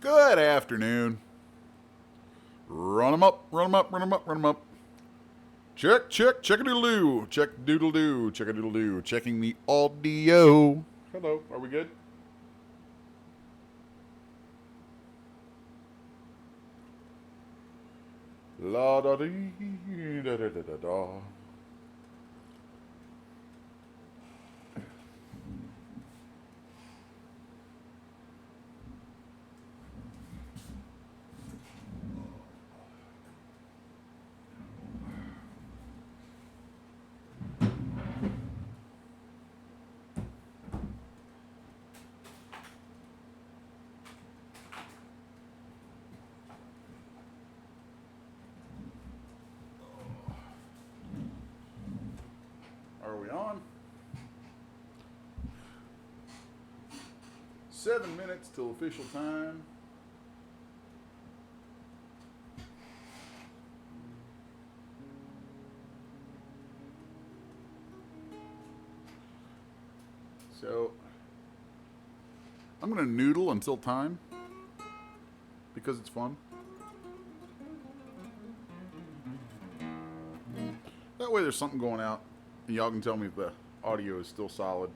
Good afternoon. Run 'em up, run 'em up, run 'em up, run 'em up. Check, check-a-doodle-doo, check-doodle-doo, check-a-doodle-doo, checking the audio. Hello, are we good? La da dee da da da da da. Are we on? 7 minutes till official time. So, I'm going to noodle until time because it's fun. That way there's something going out and y'all can tell me if the audio is still solid.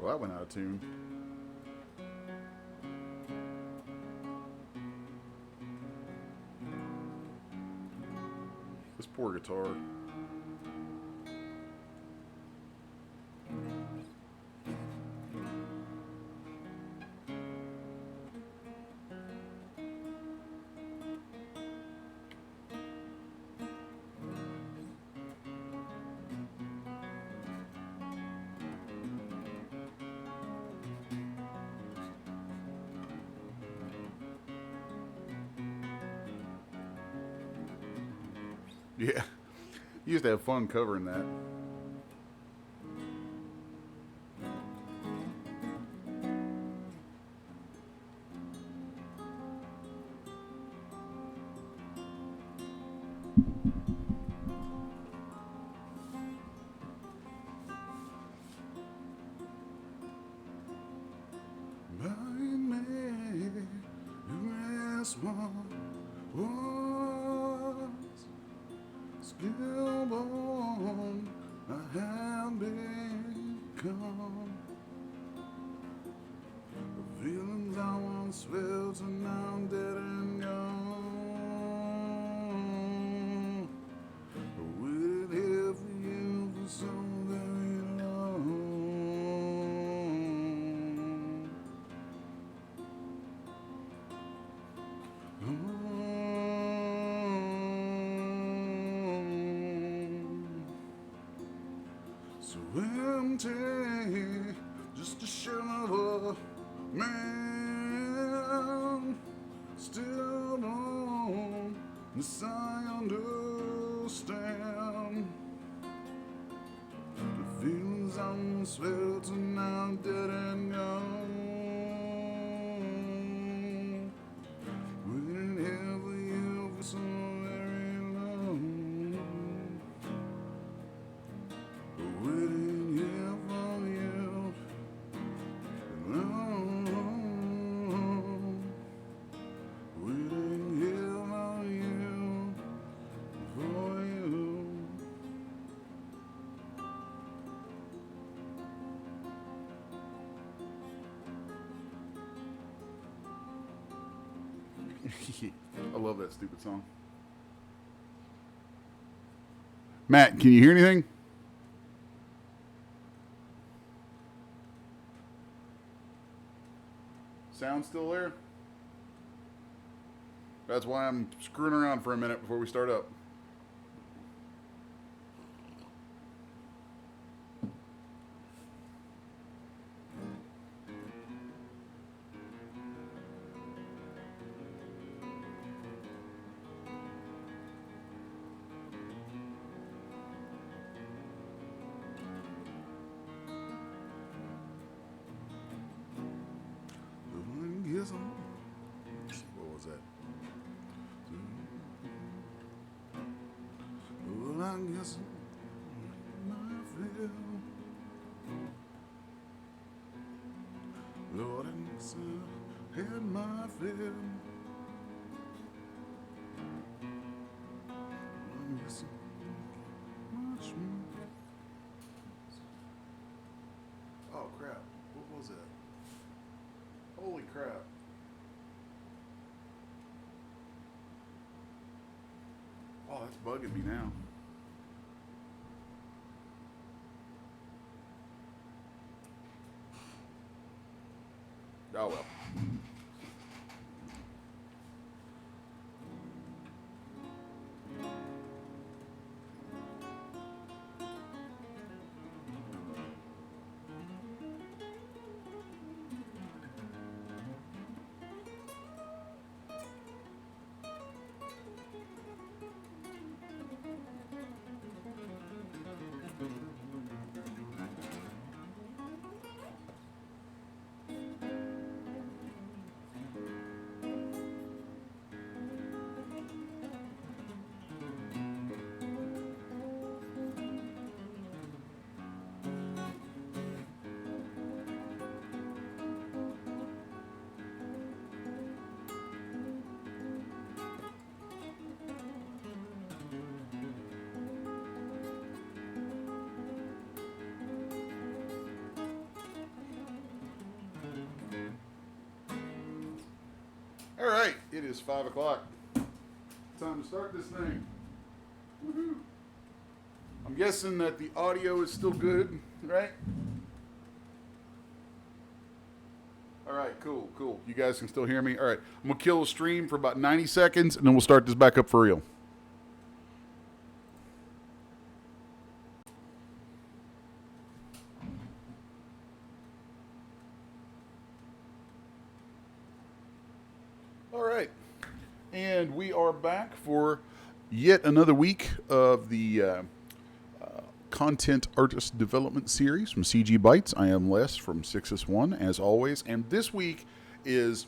Well, that went out of tune. This poor guitar. Yeah, you used to have fun covering that. Stillborn, I have become. The feelings I once felt are now dead and gone. I waited here for you for so very long. So empty, just a shell of a man. Still don't I understand. The feelings I once felt are now dead and gone. Waiting here for you for so very long. I love that stupid song. Matt, can you hear anything? Sound still there? That's why I'm screwing around for a minute before we start up. What was that? Well, I guess I feel. Lord, I guess I had my fill. I guess much more. Oh crap! What was that? Holy crap! Oh, that's bugging me now. Oh well. All right, it is 5 o'clock. Time to start this thing. Woohoo! I'm guessing that the audio is still good, right? All right, cool. You guys can still hear me? All right, I'm going to kill the stream for about 90 seconds, and then we'll start this back up for real. All right, and we are back for yet another week of the Content Artist Development Series from CGBytes. I am Les from 6S1, as always, and this week is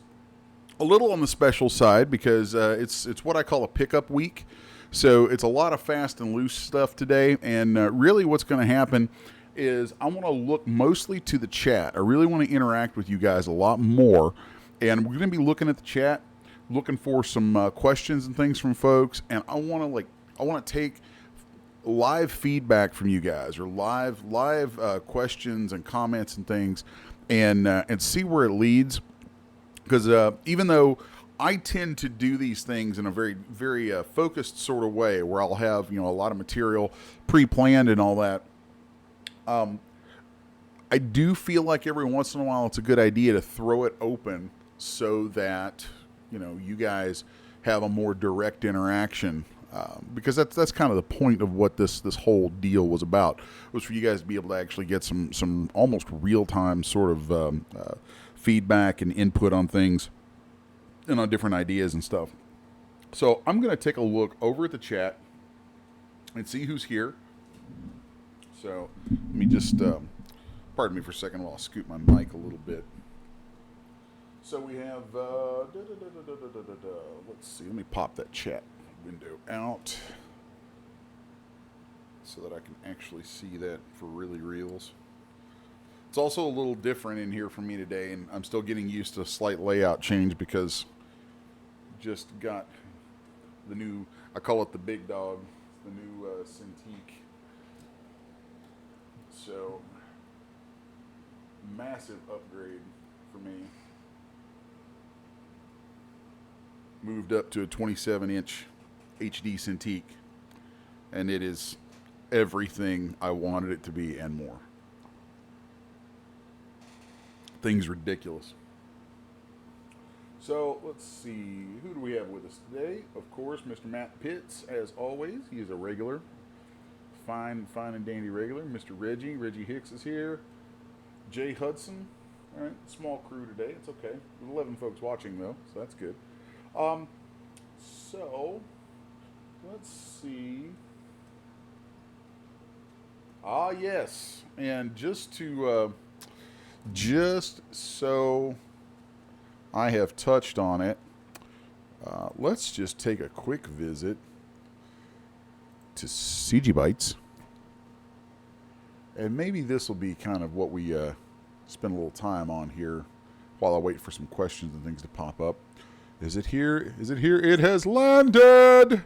a little on the special side because it's what I call a pickup week. So it's a lot of fast and loose stuff today, and really what's going to happen is I want to look mostly to the chat. I really want to interact with you guys a lot more, and we're going to be looking at the chat, looking for some questions and things from folks, and I want to take live feedback from you guys, or live questions and comments and things, and see where it leads. Because even though I tend to do these things in a very focused sort of way, where I'll have a lot of material pre-planned and all that, I do feel like every once in a while it's a good idea to throw it open so that you guys have a more direct interaction. Because that's kind of the point of what this whole deal was about, was for you guys to be able to actually get some almost real-time sort of feedback and input on things and on different ideas and stuff. So I'm going to take a look over at the chat and see who's here. So let me just, pardon me for a second while I scoot my mic a little bit. So we have, let's see, let me pop that chat window out so that I can actually see that for really reals. It's also a little different in here for me today, and I'm still getting used to a slight layout change because just got the new, I call it the big dog, the new Cintiq. So, massive upgrade for me. moved up to a 27-inch HD Cintiq, and it is everything I wanted it to be and more. Thing's ridiculous. So let's see, who do we have with us today? Of course, Mr. Matt Pitts, as always. He is a regular, fine and dandy regular. Mr. Reggie Hicks is here. Jay Hudson. All right, small crew today. It's okay. There's 11 folks watching though, so that's good. So let's see. Yes, and just so I have touched on it, let's just take a quick visit to CGBytes, and maybe this will be kind of what we spend a little time on here while I wait for some questions and things to pop up. Is it here? Is it here? It has landed!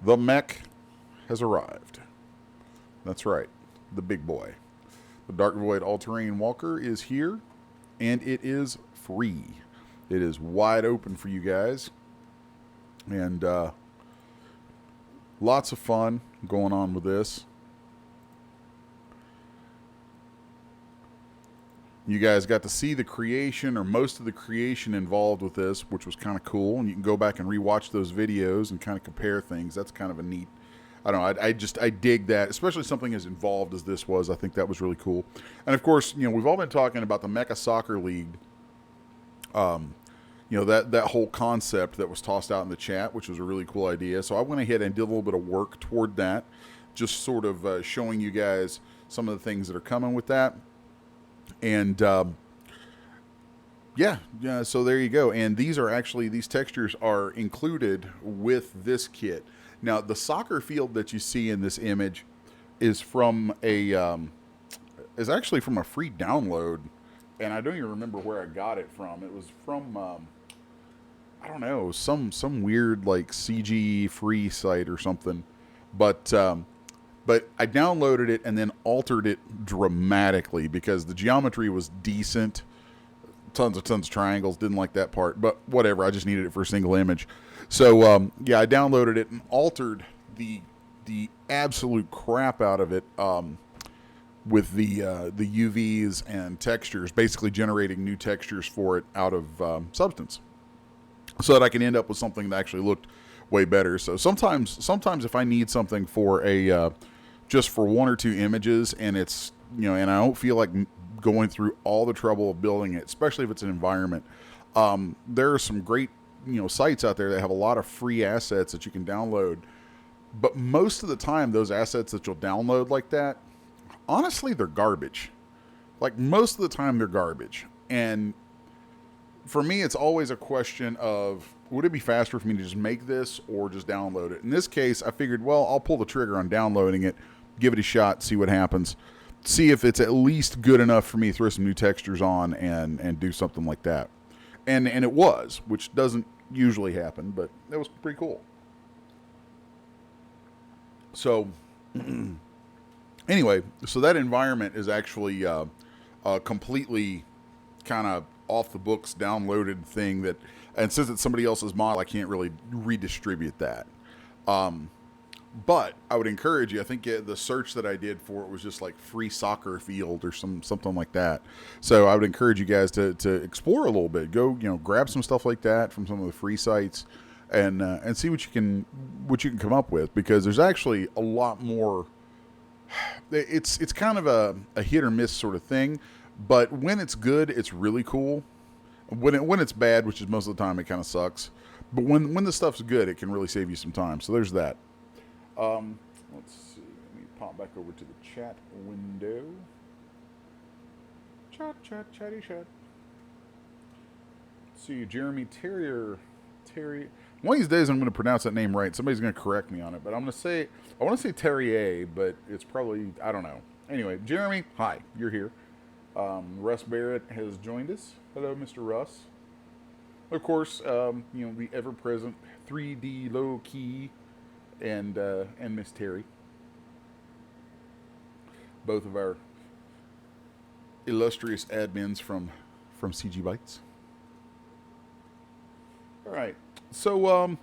The mech has arrived. That's right, the big boy. The Dark Void All-Terrain Walker is here, and it is free. It is wide open for you guys, and lots of fun going on with this. You guys got to see the creation, or most of the creation involved with this, which was kind of cool. And you can go back and rewatch those videos and kind of compare things. That's kind of a neat, I don't know, I dig that, especially something as involved as this was. I think that was really cool. And of course, you know, we've all been talking about the Mecha Soccer League. You know, that whole concept that was tossed out in the chat, which was a really cool idea. So I went ahead and did a little bit of work toward that, just sort of showing you guys some of the things that are coming with that. And yeah, so there you go. And these textures are included with this kit. Now, the soccer field that you see in this image is from is actually from a free download, and I don't even remember where I got it from. It was from I don't know, some weird like CG free site or something, but I downloaded it and then altered it dramatically because the geometry was decent. Tons of triangles. Didn't like that part, but whatever. I just needed it for a single image. So, yeah, I downloaded it and altered the absolute crap out of it with the UVs and textures, basically generating new textures for it out of Substance, so that I can end up with something that actually looked way better. So sometimes if I need something for a just for one or two images, and it's, you know, and I don't feel like going through all the trouble of building it, especially if it's an environment, there are some great, you know, sites out there that have a lot of free assets that you can download. But most of the time, those assets that you'll download like that, honestly, they're garbage. Like, most of the time, they're garbage. And for me, it's always a question of, would it be faster for me to just make this or just download it? In this case, I figured, well, I'll pull the trigger on downloading it, give it a shot, see what happens, see if it's at least good enough for me to throw some new textures on and do something like that. And it was, which doesn't usually happen, but it was pretty cool. So anyway, so that environment is actually a completely kind of off the books downloaded thing that, and since it's somebody else's model, I can't really redistribute that. But I would encourage you, I think the search that I did for it was just like free soccer field or something like that. So I would encourage you guys to explore a little bit. Go, you know, grab some stuff like that from some of the free sites and see what you can come up with, because there's actually a lot more. It's kind of a hit or miss sort of thing, but when it's good, it's really cool. When it's bad, which is most of the time, it kind of sucks. But when the stuff's good, it can really save you some time. So there's that. Let's see. Let me pop back over to the chat window. Chatty chat. Let's see, Jeremy Terry. One of these days I'm going to pronounce that name right. Somebody's going to correct me on it, but I want to say Terrier, but it's probably, I don't know. Anyway, Jeremy, hi, you're here. Russ Barrett has joined us. Hello, Mr. Russ. Of course, you know, the ever-present 3D Low Key and Miss Terry, both of our illustrious admins from CGBytes. All right. So,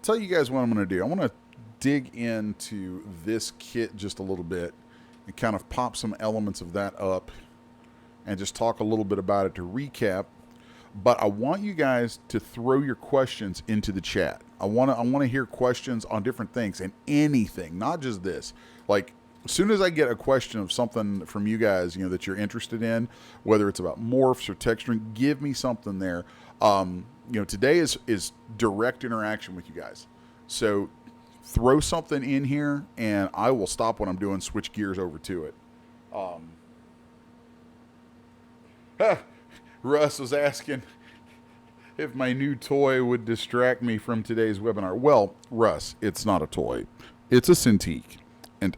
tell you guys what I'm going to do. I want to dig into this kit just a little bit and kind of pop some elements of that up and just talk a little bit about it to recap. But I want you guys to throw your questions into the chat. I want to hear questions on different things and anything, not just this. Like, as soon as I get a question of something from you guys, that you're interested in, whether it's about morphs or texturing, give me something there. Today is direct interaction with you guys. So throw something in here and I will stop what I'm doing, switch gears over to it. Russ was asking if my new toy would distract me from today's webinar. Well, Russ, it's not a toy. It's a Cintiq. And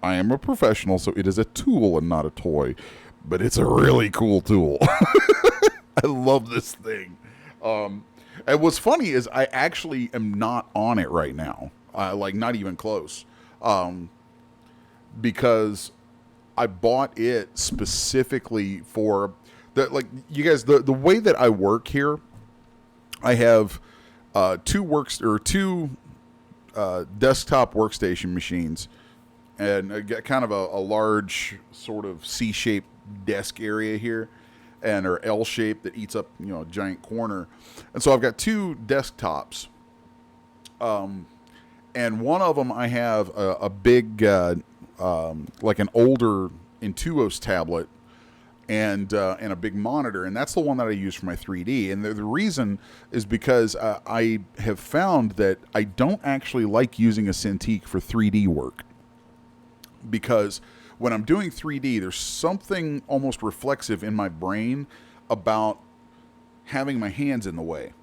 I am a professional, so it is a tool and not a toy. But it's a really cool tool. I love this thing. And what's funny is I actually am not on it right now. Not even close. Because I bought it specifically for... you guys, the way that I work here, I have two desktop workstation machines, and I got kind of a large sort of C-shaped desk area here, or L-shape that eats up a giant corner, and so I've got two desktops, and one of them I have a big like an older Intuos tablet. And a big monitor, and that's the one that I use for my 3D. And the reason is because I have found that I don't actually like using a Cintiq for 3D work, because when I'm doing 3D, there's something almost reflexive in my brain about having my hands in the way.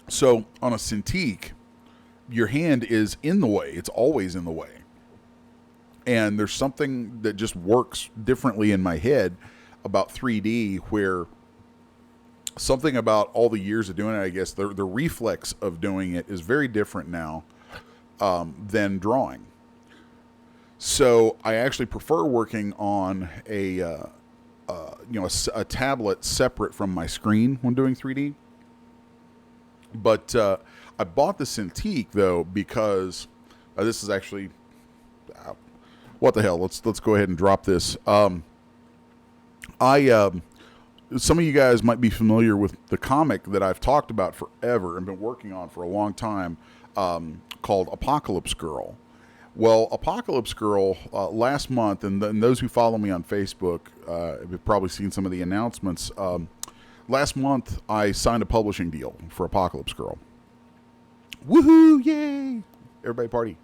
So on a Cintiq, your hand is in the way. It's always in the way. And there's something that just works differently in my head about 3D, where something about all the years of doing it, I guess, the reflex of doing it is very different now than drawing. So I actually prefer working on a tablet separate from my screen when doing 3D. But I bought the Cintiq, though, because this is actually... what the hell? Let's go ahead and drop this. Some of you guys might be familiar with the comic that I've talked about forever and been working on for a long time, called Apocalypse Girl. Well, Apocalypse Girl, last month, and those who follow me on Facebook have probably seen some of the announcements. Last month, I signed a publishing deal for Apocalypse Girl. Woohoo! Yay! Everybody party.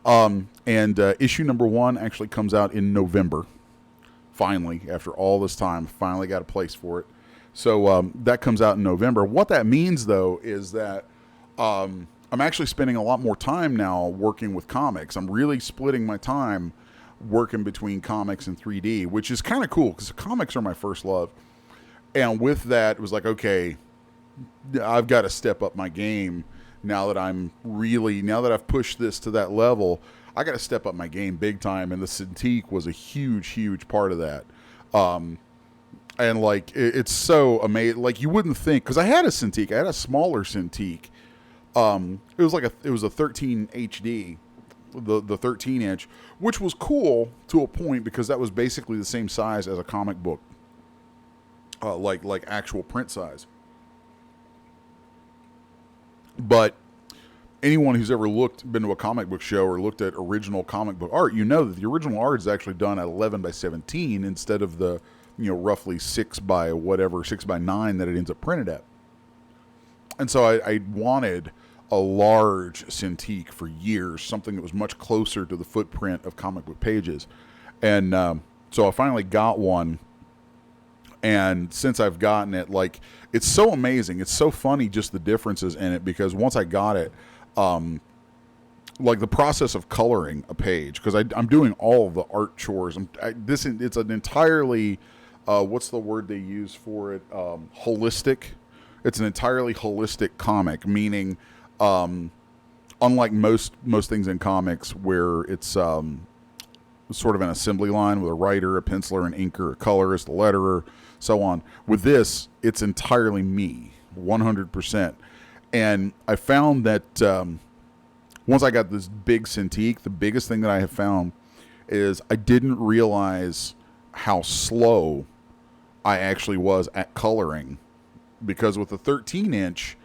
And issue number 1 actually comes out in November. Finally, after all this time, finally got a place for it. So that comes out in November. What that means, though, is that I'm actually spending a lot more time now working with comics. I'm really splitting my time working between comics and 3D, which is kind of cool because comics are my first love. And with that, it was like, okay, I've got to step up my game. Now that I've pushed this to that level, I got to step up my game big time. And the Cintiq was a huge, huge part of that. And it's so amazing. Like, you wouldn't think, because I had a Cintiq, I had a smaller Cintiq. It was a 13 HD, the 13 inch, which was cool to a point because that was basically the same size as a comic book, like actual print size. But anyone who's ever been to a comic book show or looked at original comic book art, you know that the original art is actually done at 11 by 17 instead of the, roughly 6 by 9 that it ends up printed at. And so I wanted a large Cintiq for years, something that was much closer to the footprint of comic book pages. And so I finally got one. And since I've gotten it, it's so amazing. It's so funny, just the differences in it, because once I got it, the process of coloring a page, because I'm doing all of the art chores. It's an entirely, what's the word they use for it? Holistic. It's an entirely holistic comic, meaning, unlike most things in comics where it's sort of an assembly line with a writer, a penciler, an inker, a colorist, a letterer, so on. With this, it's entirely me, 100%. And I found that once I got this big Cintiq, the biggest thing that I have found is I didn't realize how slow I actually was at coloring, because with the 13-inch,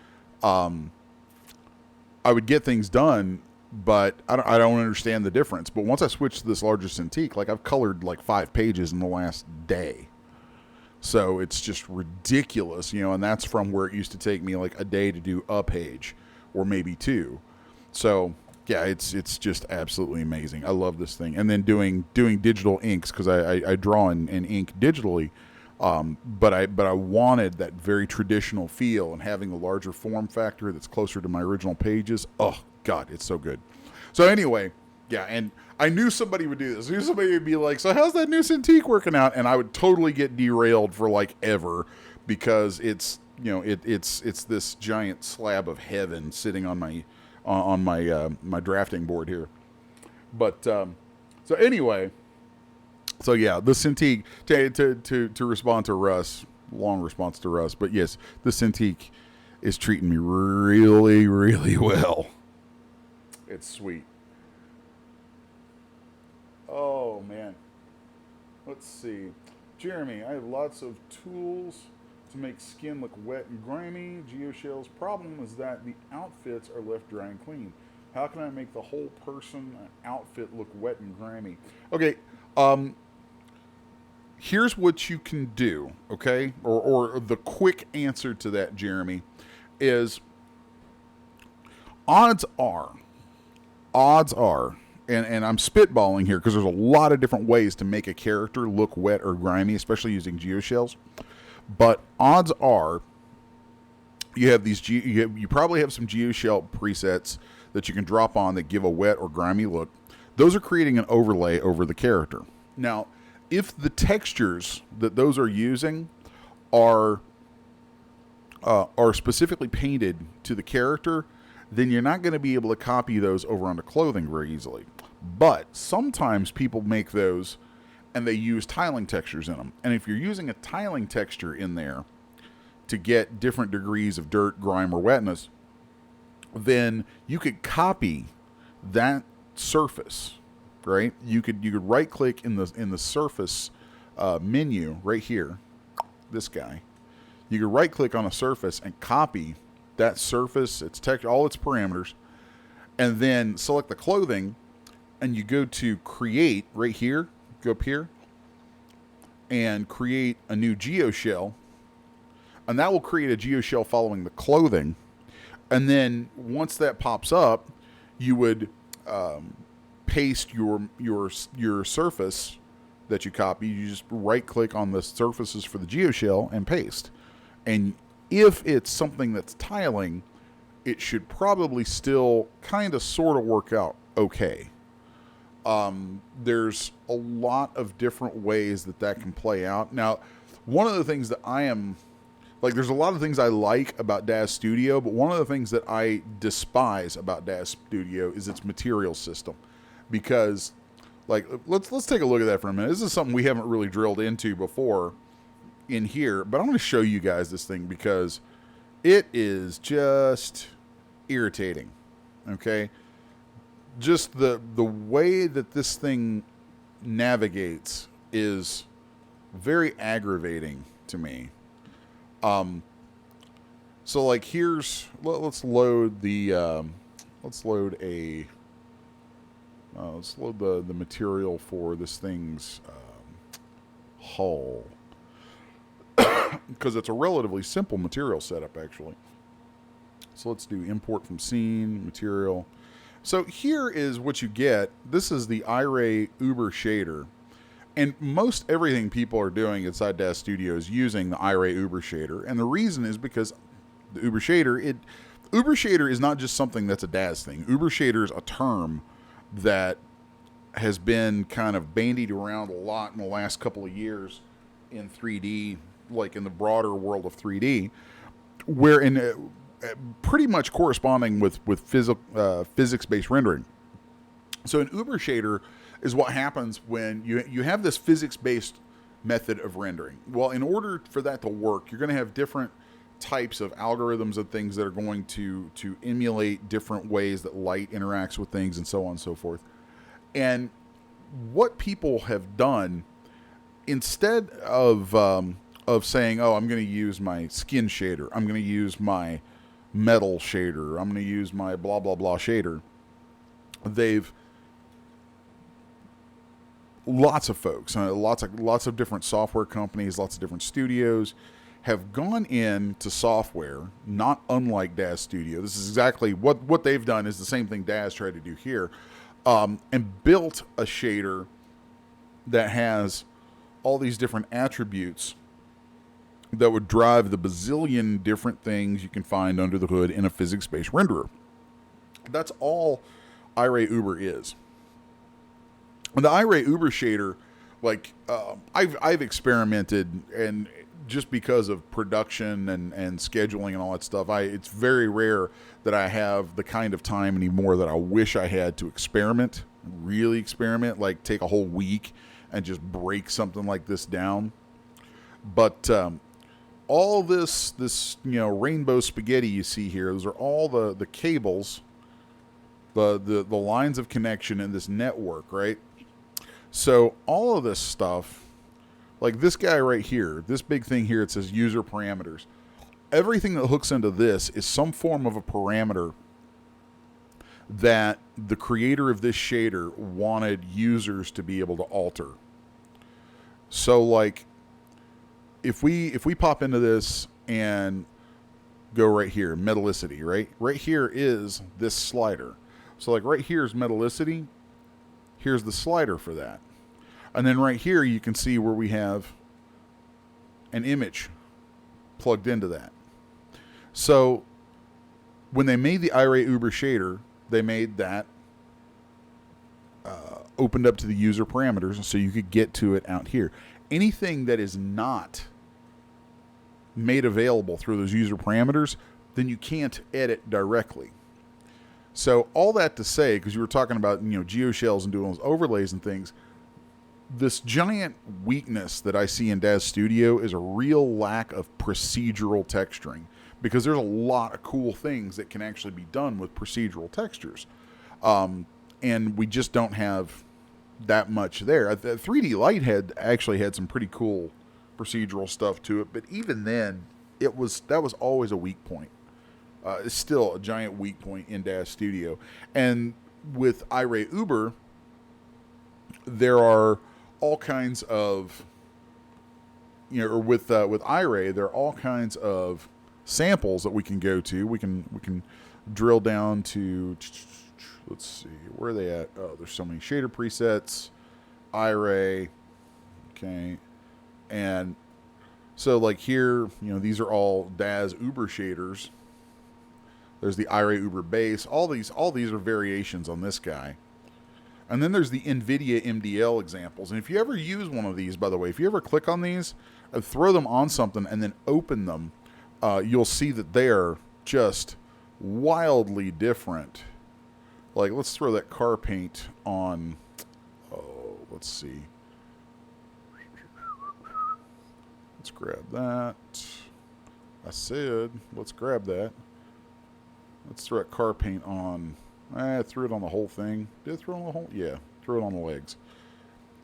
I would get things done, but I don't understand the difference. But once I switched to this larger Cintiq, like I've colored like 5 pages in the last day. So it's just ridiculous, you know, and that's from where it used to take me like a day to do a page or maybe 2. So yeah, it's just absolutely amazing. I love this thing. And then doing digital inks, because I draw and ink digitally. But I wanted that very traditional feel, and having a larger form factor that's closer to my original pages. Oh God, it's so good. So anyway, yeah, and I knew somebody would do this. I knew somebody would be like, "So how's that new Cintiq working out?" And I would totally get derailed for like ever, because it's, you know, it's this giant slab of heaven sitting on my my drafting board here. But so anyway. So yeah, the Cintiq, to respond to Russ, long response to Russ, but yes, the Cintiq is treating me really, really well. It's sweet. Oh man, let's see. Jeremy, I have lots of tools to make skin look wet and grimy. Geoshell's problem is that the outfits are left dry and clean. How can I make the whole person outfit look wet and grimy? Okay, here's what you can do, okay? Or the quick answer to that, Jeremy, is odds are, and I'm spitballing here because there's a lot of different ways to make a character look wet or grimy, especially using geoshells. But odds are, you have these you probably have some geoshell presets that you can drop on that give a wet or grimy look. Those are creating an overlay over the character. Now, if the textures that those are using are specifically painted to the character, then you're not going to be able to copy those over onto clothing very easily. But sometimes people make those and they use tiling textures in them. And if you're using a tiling texture in there to get different degrees of dirt, grime, or wetness, then you could copy that surface. Right, you could right click in the surface menu right here, this guy. You could right click on a surface and copy that surface, its texture, all its parameters, and then select the clothing, and you go to create right here. Go up here and create a new geoshell, and that will create a geoshell following the clothing. And then once that pops up, you would paste your surface that you copy. You just right click on the surfaces for the geoshell and paste. And if it's something that's tiling, it should probably still kind of sort of work out okay. There's a lot of different ways that can play out. Now, one of the things that I am like, there's a lot of things I like about Daz Studio, but one of the things that I despise about Daz Studio is its material system. Because, like, let's take a look at that for a minute. This is something we haven't really drilled into before in here, but I'm going to show you guys this thing because it is just irritating. Okay, just the way that this thing navigates is very aggravating to me. So like let's load the let's load the material for this thing's hull, because it's a relatively simple material setup actually. So let's do import from scene material. So here is what you get. This is the iRay Uber shader. And most everything people are doing inside Daz Studio is using the iRay Uber shader. And the reason is because the Uber shader is not just something that's a Daz thing. Uber shader is a term that has been kind of bandied around a lot in the last couple of years in 3D, like in the broader world of 3D, where in pretty much corresponding with physics-based rendering. So an Uber shader is what happens when you have this physics-based method of rendering. Well, in order for that to work, you're going to have different types of algorithms and things that are going to emulate different ways that light interacts with things and so on and so forth. And what people have done, instead of saying, oh, I'm going to use my skin shader, I'm going to use my metal shader, I'm going to use my blah blah blah shader, lots of folks, lots of different software companies, lots of different studios have gone into software, not unlike Daz Studio. This is exactly what they've done, is the same thing Daz tried to do here, and built a shader that has all these different attributes that would drive the bazillion different things you can find under the hood in a physics-based renderer. That's all Iray Uber is. And the Iray Uber shader, like, I've experimented, and just because of production and scheduling and all that stuff, it's very rare that I have the kind of time anymore that I wish I had to experiment, really experiment, like take a whole week and just break something like this down. But all this rainbow spaghetti you see here, those are all the cables, the lines of connection in this network, right? So all of this stuff, like this guy right here, this big thing here, it says user parameters. Everything that hooks into this is some form of a parameter that the creator of this shader wanted users to be able to alter. So like, if we pop into this and go right here, metallicity, right? Right here is this slider. So like right here is metallicity. Here's the slider for that. And then right here you can see where we have an image plugged into that. So when they made the Iray Uber shader, they made that opened up to the user parameters, so you could get to it out here. Anything that is not made available through those user parameters, then you can't edit directly. So all that to say, because you were talking about geoshells and doing those overlays and things, this giant weakness that I see in Daz Studio is a real lack of procedural texturing, because there's a lot of cool things that can actually be done with procedural textures, and we just don't have that much there. 3D Light actually had some pretty cool procedural stuff to it, but even then, that was always a weak point. It's still a giant weak point in Daz Studio. And with Iray Uber, there are all kinds of, or with Iray, there are all kinds of samples that we can go to. We can drill down to, let's see, where are they at? Oh, there's so many shader presets, Iray, okay, and so like here, these are all Daz Uber shaders. There's the Iray Uber base. All these are variations on this guy. And then there's the NVIDIA MDL examples. And if you ever use one of these, by the way, if you ever click on these, throw them on something and then open them, you'll see that they're just wildly different. Like, let's throw that car paint on. Oh, let's see. Let's grab that. I said, let's grab that. Let's throw that car paint on. I threw it on the whole thing. Did I throw it on the whole? Yeah, threw it on the legs.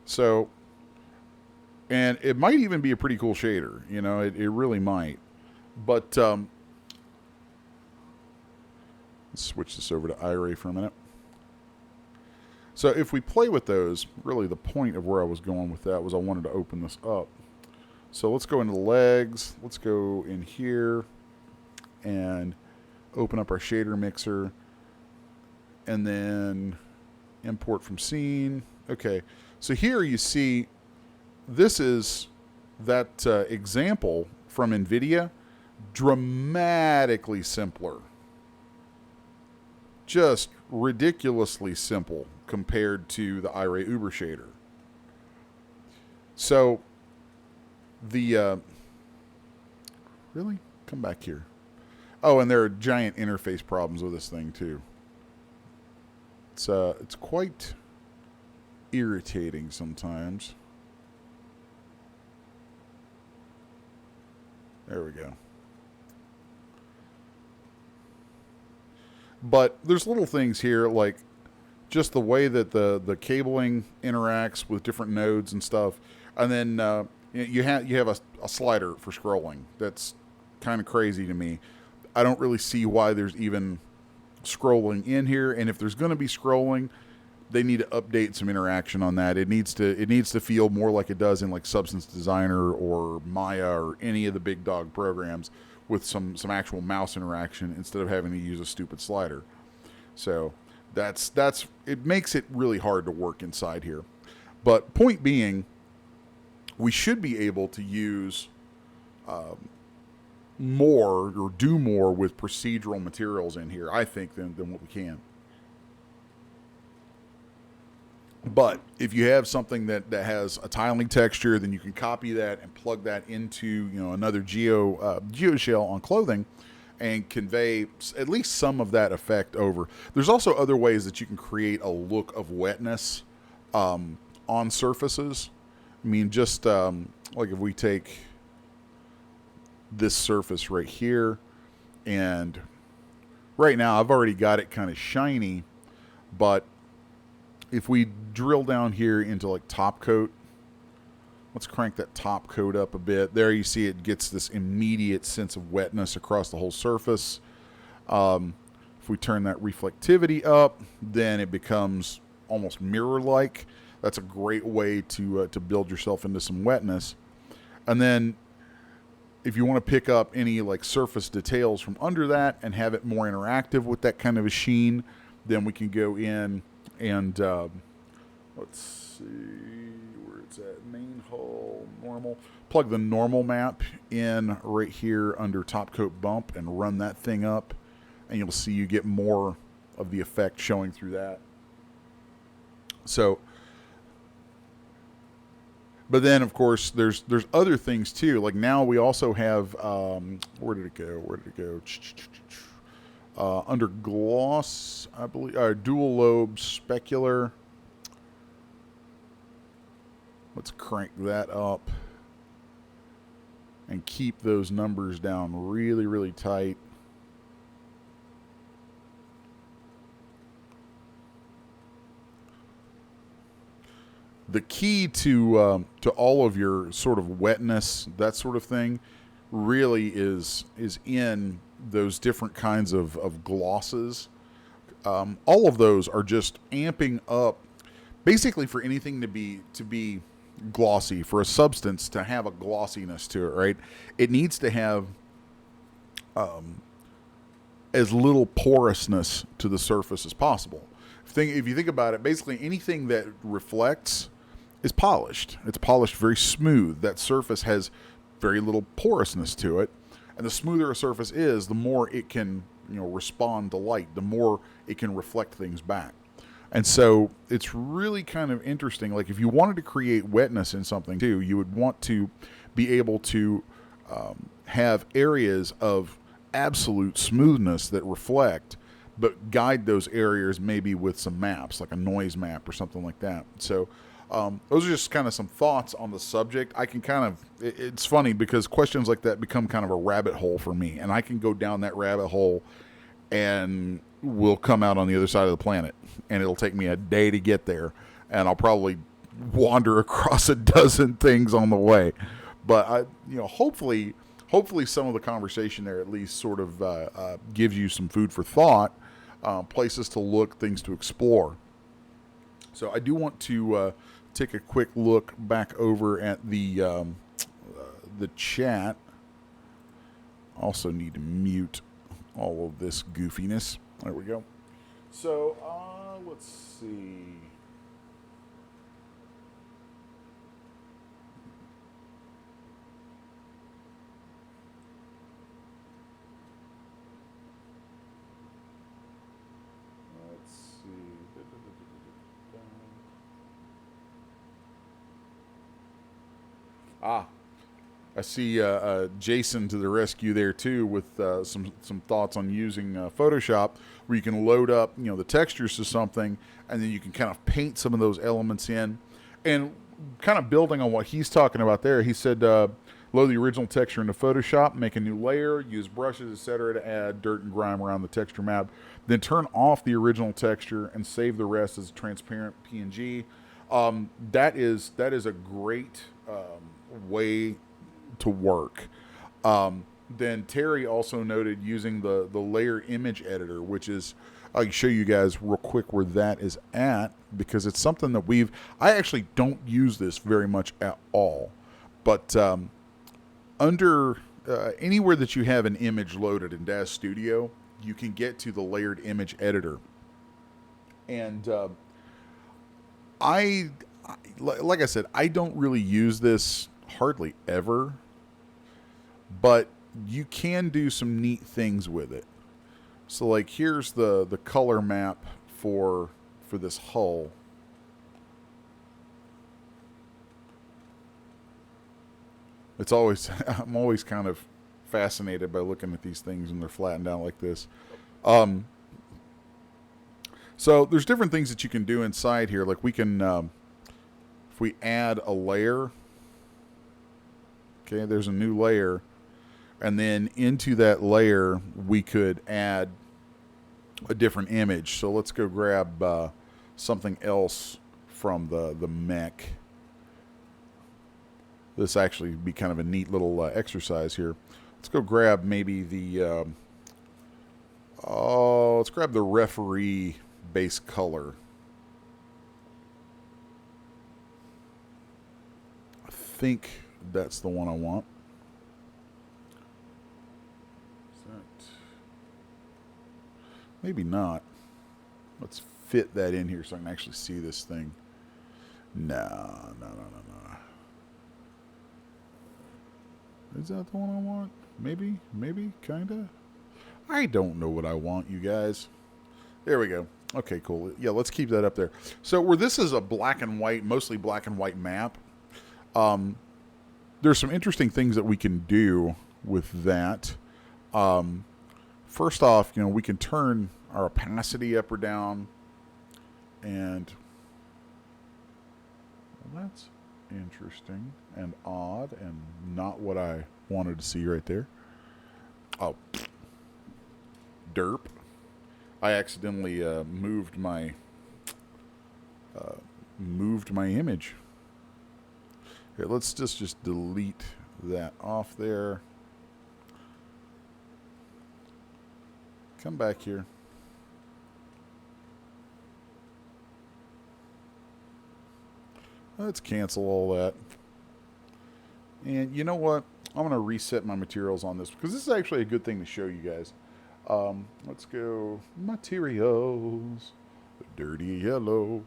So, and it might even be a pretty cool shader. It really might. But let's switch this over to Iray for a minute. So if we play with those, really the point of where I was going with that was I wanted to open this up. So let's go into the legs. Let's go in here and open up our shader mixer, and then import from scene. Okay, so here you see this is that example from NVIDIA, dramatically simpler. Just ridiculously simple compared to the Iray Uber shader. So the really come back here. Oh, and there are giant interface problems with this thing too. It's quite irritating sometimes. There we go. But there's little things here like just the way that the cabling interacts with different nodes and stuff. And then you have a slider for scrolling. That's kind of crazy to me. I don't really see why there's even scrolling in here. And if there's going to be scrolling, they need to update some interaction on that. It needs to feel more like it does in like Substance Designer or Maya or any of the big dog programs with some actual mouse interaction instead of having to use a stupid slider. So that's it makes it really hard to work inside here. But point being, we should be able to use more or do more with procedural materials in here, I think, than what we can. But if you have something that has a tiling texture, then you can copy that and plug that into another geoshell on clothing and convey at least some of that effect over. There's also other ways that you can create a look of wetness on surfaces. I mean, just like if we take this surface right here, and right now I've already got it kind of shiny, but if we drill down here into like top coat, let's crank that top coat up a bit. There you see it gets this immediate sense of wetness across the whole surface. If we turn that reflectivity up, then it becomes almost mirror-like. That's a great way to build yourself into some wetness. And then if you want to pick up any like surface details from under that and have it more interactive with that kind of a sheen, then we can go in and let's see where it's at. Main hull, normal. Plug the normal map in right here under top coat bump and run that thing up, and you'll see you get more of the effect showing through that. So, but then of course there's other things too. Like now we also have where did it go? Under gloss, I believe, dual lobe specular. Let's crank that up and keep those numbers down really, really tight. The key to all of your sort of wetness, that sort of thing, really is in those different kinds of glosses. All of those are just amping up, basically for anything to be glossy, for a substance to have a glossiness to it, right? It needs to have as little porousness to the surface as possible. If you think about it, basically anything that reflects is polished. It's polished very smooth. That surface has very little porousness to it. And the smoother a surface is, the more it can respond to light, the more it can reflect things back. And so it's really kind of interesting. Like if you wanted to create wetness in something too, you would want to be able to have areas of absolute smoothness that reflect, but guide those areas maybe with some maps, like a noise map or something like that. So those are just kind of some thoughts on the subject. I can kind of, it's funny because questions like that become kind of a rabbit hole for me, and I can go down that rabbit hole and we'll come out on the other side of the planet, and it'll take me a day to get there, and I'll probably wander across a dozen things on the way. But hopefully some of the conversation there at least sort of gives you some food for thought, places to look, things to explore. So I do want to take a quick look back over at the chat. Also need to mute all of this goofiness. There we go. So let's see. I see Jason to the rescue there too with some thoughts on using Photoshop, where you can load up the textures to something, and then you can kind of paint some of those elements in. And kind of building on what he's talking about there, he said load the original texture into Photoshop, make a new layer, use brushes, etc. to add dirt and grime around the texture map. Then turn off the original texture and save the rest as a transparent PNG. That is a great way to work. Then Terry also noted using the layer image editor, which is, I can show you guys real quick where that is at, because it's something that I actually don't use this very much at all, but under anywhere that you have an image loaded in DAZ Studio, you can get to the layered image editor. And like I said, I don't really use this hardly ever, but you can do some neat things with it. So like here's the color map for this hull. It's always I'm always kind of fascinated by looking at these things when they're flattened out like this. So there's different things that you can do inside here. Like we can, if we add a layer, okay, there's a new layer, and then into that layer we could add a different image. So let's go grab something else from the mech. This actually be kind of a neat little exercise here. Let's go grab maybe the let's grab the referee base color. I think that's the one I want. Is that... Maybe not. Let's fit that in here so I can actually see this thing. No. Is that the one I want? Maybe, kinda. I don't know what I want, you guys. There we go. Okay, cool. Yeah, let's keep that up there. So where this is a black and white, mostly black and white map, there's some interesting things that we can do with that. First off, we can turn our opacity up or down, and well, that's interesting and odd and not what I wanted to see right there. Oh, derp. I accidentally moved my image. Here, let's just delete that off there. Come back here. Let's cancel all that. And you know what? I'm going to reset my materials on this because this is actually a good thing to show you guys. Let's go materials, dirty yellow.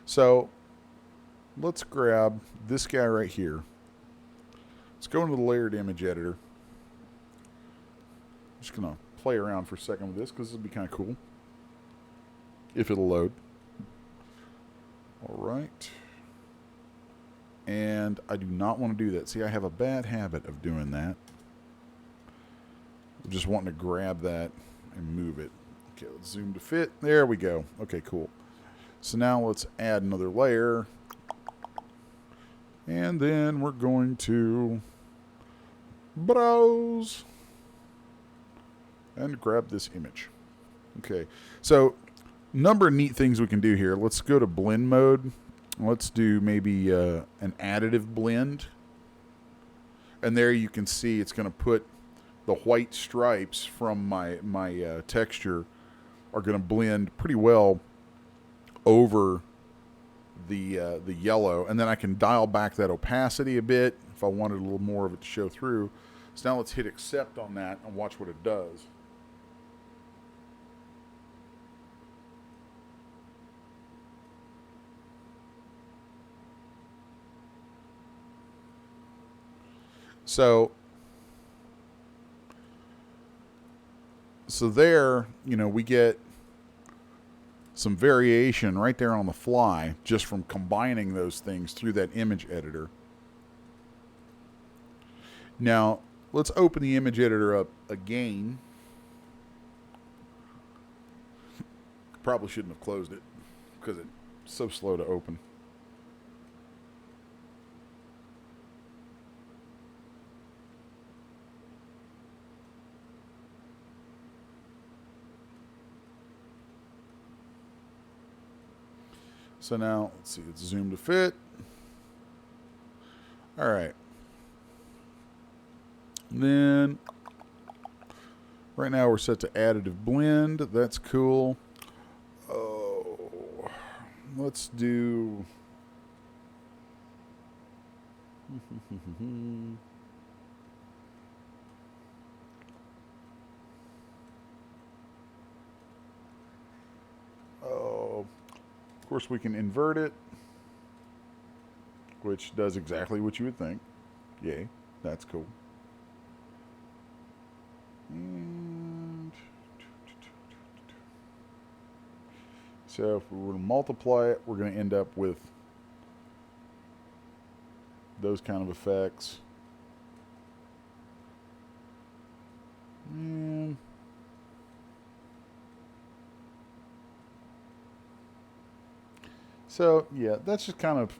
So let's grab this guy right here. Let's go into the layered image editor. I'm just going to play around for a second with this because this will be kind of cool if it'll load. All right. And I do not want to do that. See, I have a bad habit of doing that. I'm just wanting to grab that and move it. Okay, let's zoom to fit. There we go. Okay, cool. So now let's add another layer. And then we're going to browse and grab this image. Okay, so number of neat things we can do here. Let's go to blend mode. Let's do maybe an additive blend. And there you can see it's going to put the white stripes from my texture are going to blend pretty well over the yellow. And then I can dial back that opacity a bit if I wanted a little more of it to show through. So now let's hit accept on that and watch what it does. So there, we get some variation right there on the fly just from combining those things through that image editor. Now, let's open the image editor up again. Probably shouldn't have closed it because it's so slow to open. So now, let's see, it's zoomed to fit. All right. Then, right now we're set to additive blend. That's cool. Oh, let's do... oh, of course we can invert it, which does exactly what you would think. Yay, that's cool. And so if we were to multiply it, we're going to end up with those kind of effects. And so, yeah, that's just kind of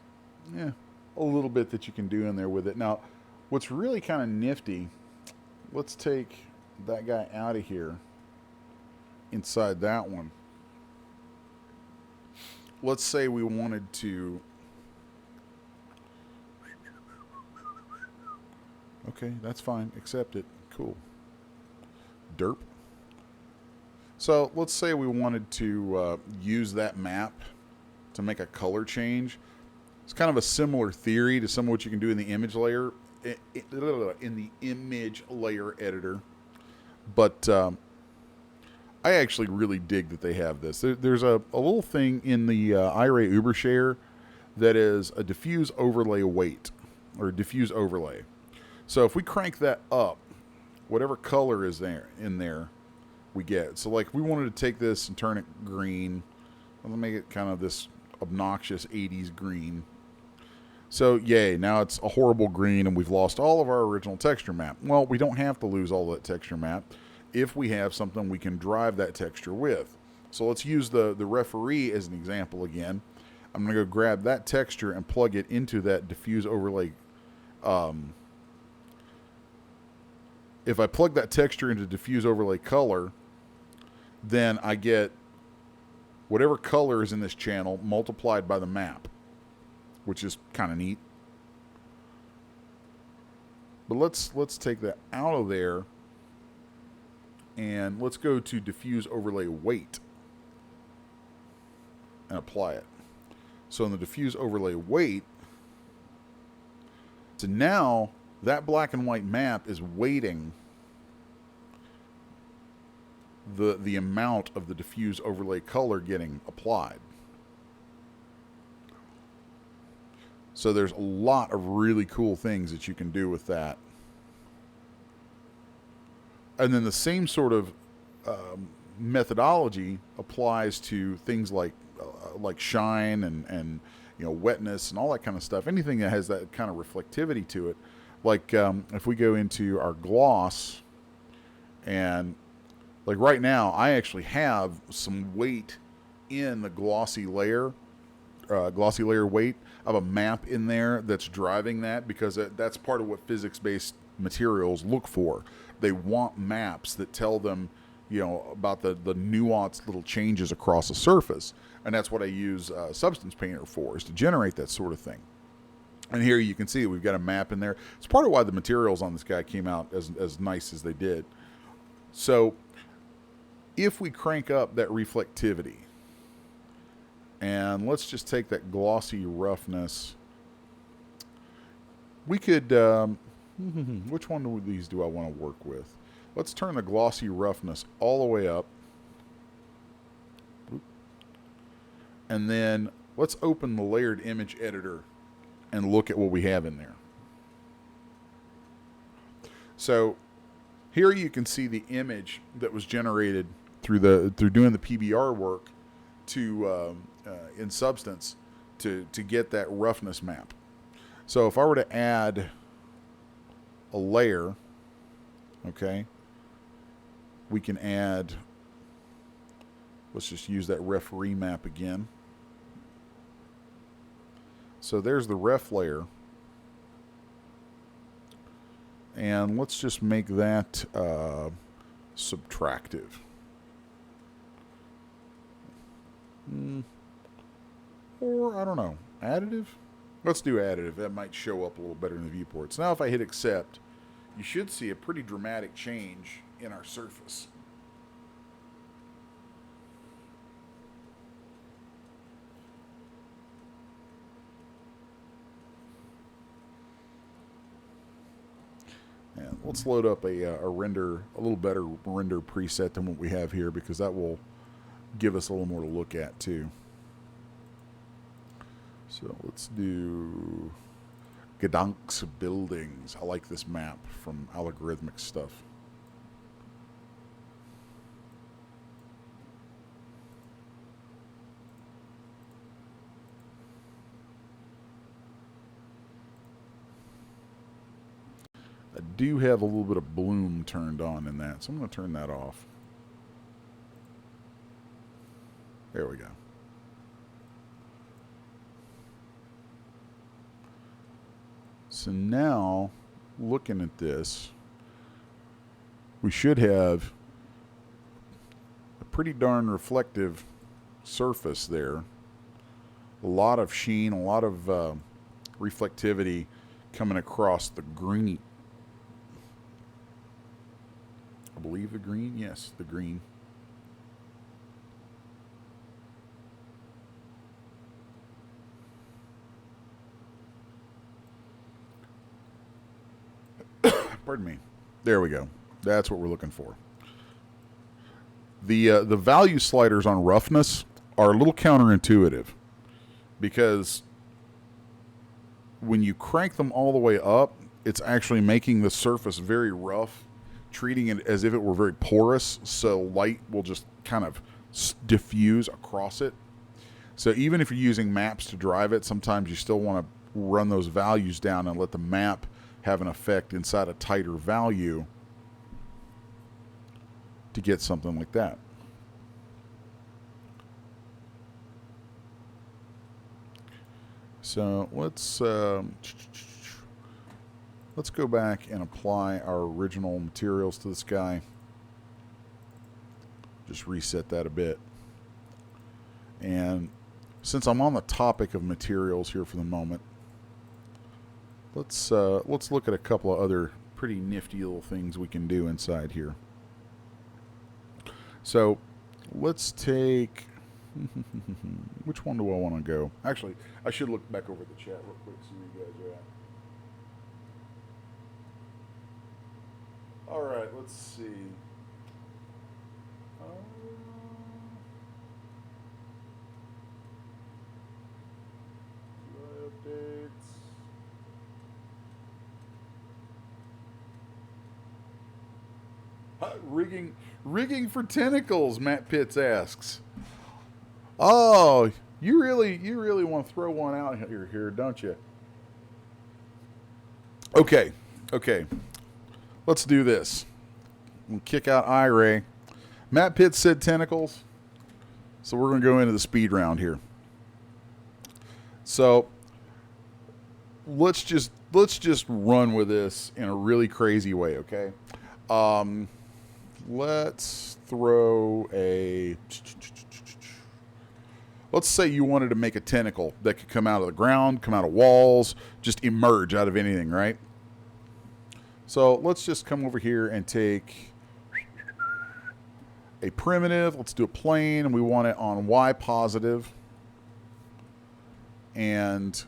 a little bit that you can do in there with it. Now, what's really kind of nifty, let's take that guy out of here inside that one. Let's say we wanted to... Okay, that's fine. Accept it. Cool. Derp. So let's say we wanted to use that map to make a color change. It's kind of a similar theory to some of what you can do in the image layer, in the image layer editor. But I actually really dig that they have this. There's a little thing in the iRay Übershare that is a diffuse overlay weight, or diffuse overlay. So if we crank that up, whatever color is there in there, we get. So like if we wanted to take this and turn it green, let's make it kind of this obnoxious 80s green. So yay, now it's a horrible green and we've lost all of our original texture map. Well, we don't have to lose all that texture map if we have something we can drive that texture with. So let's use the referee as an example again. I'm going to go grab that texture and plug it into that diffuse overlay. If I plug that texture into diffuse overlay color, then I get whatever color is in this channel multiplied by the map, which is kind of neat. But let's take that out of there and let's go to diffuse overlay weight and apply it. So in the diffuse overlay weight, so now that black and white map is weighting the amount of the diffuse overlay color getting applied. So there's a lot of really cool things that you can do with that. And then the same sort of methodology applies to things like shine and wetness and all that kind of stuff. Anything that has that kind of reflectivity to it. Like if we go into our gloss, and like right now I actually have some weight in the glossy layer weight. I have a map in there that's driving that because that's part of what physics-based materials look for. They want maps that tell them, about the nuanced little changes across a surface. And that's what I use Substance Painter for, is to generate that sort of thing. And here you can see we've got a map in there. It's part of why the materials on this guy came out as nice as they did. So if we crank up that reflectivity, and let's just take that glossy roughness, we could, which one of these do I want to work with? Let's turn the glossy roughness all the way up. And then let's open the layered image editor and look at what we have in there. So here you can see the image that was generated through doing the PBR work to in substance to get that roughness map. So if I were to add a layer, okay, we can add, let's just use that referee map again. So there's the ref layer. And let's just make that subtractive. Or, I don't know, additive? Let's do additive. That might show up a little better in the viewports. Now if I hit accept, you should see a pretty dramatic change in our surface. And let's load up a render, a little better render preset than what we have here, because that will give us a little more to look at too. So let's do Gedanks Buildings. I like this map from Algorithmic Stuff. I do have a little bit of bloom turned on in that, so I'm going to turn that off. There we go. So now, looking at this, we should have a pretty darn reflective surface there. A lot of sheen, a lot of reflectivity coming across the green. I believe the green, yes, the green. Pardon me. There we go. That's what we're looking for. The value sliders on roughness are a little counterintuitive, because when you crank them all the way up, it's actually making the surface very rough, treating it as if it were very porous, so light will just kind of diffuse across it. So even if you're using maps to drive it, sometimes you still want to run those values down and let the map have an effect inside a tighter value to get something like that. So let's go back and apply our original materials to this guy. Just reset that a bit. And since I'm on the topic of materials here for the moment, let's look at a couple of other pretty nifty little things we can do inside here. So let's take which one do I want to go? Actually, I should look back over the chat real quick, see where you guys are at. All right, let's see. Updates. Rigging for tentacles, Matt Pitts asks. Oh, you really want to throw one out here, don't you? Okay. Let's do this. We'll kick out iRay. Matt Pitts said tentacles, so we're going to go into the speed round here. So let's just run with this in a really crazy way, okay? Let's throw a... Let's say you wanted to make a tentacle that could come out of the ground, come out of walls, just emerge out of anything, right? So let's just come over here and take a primitive. Let's do a plane, and we want it on Y positive. And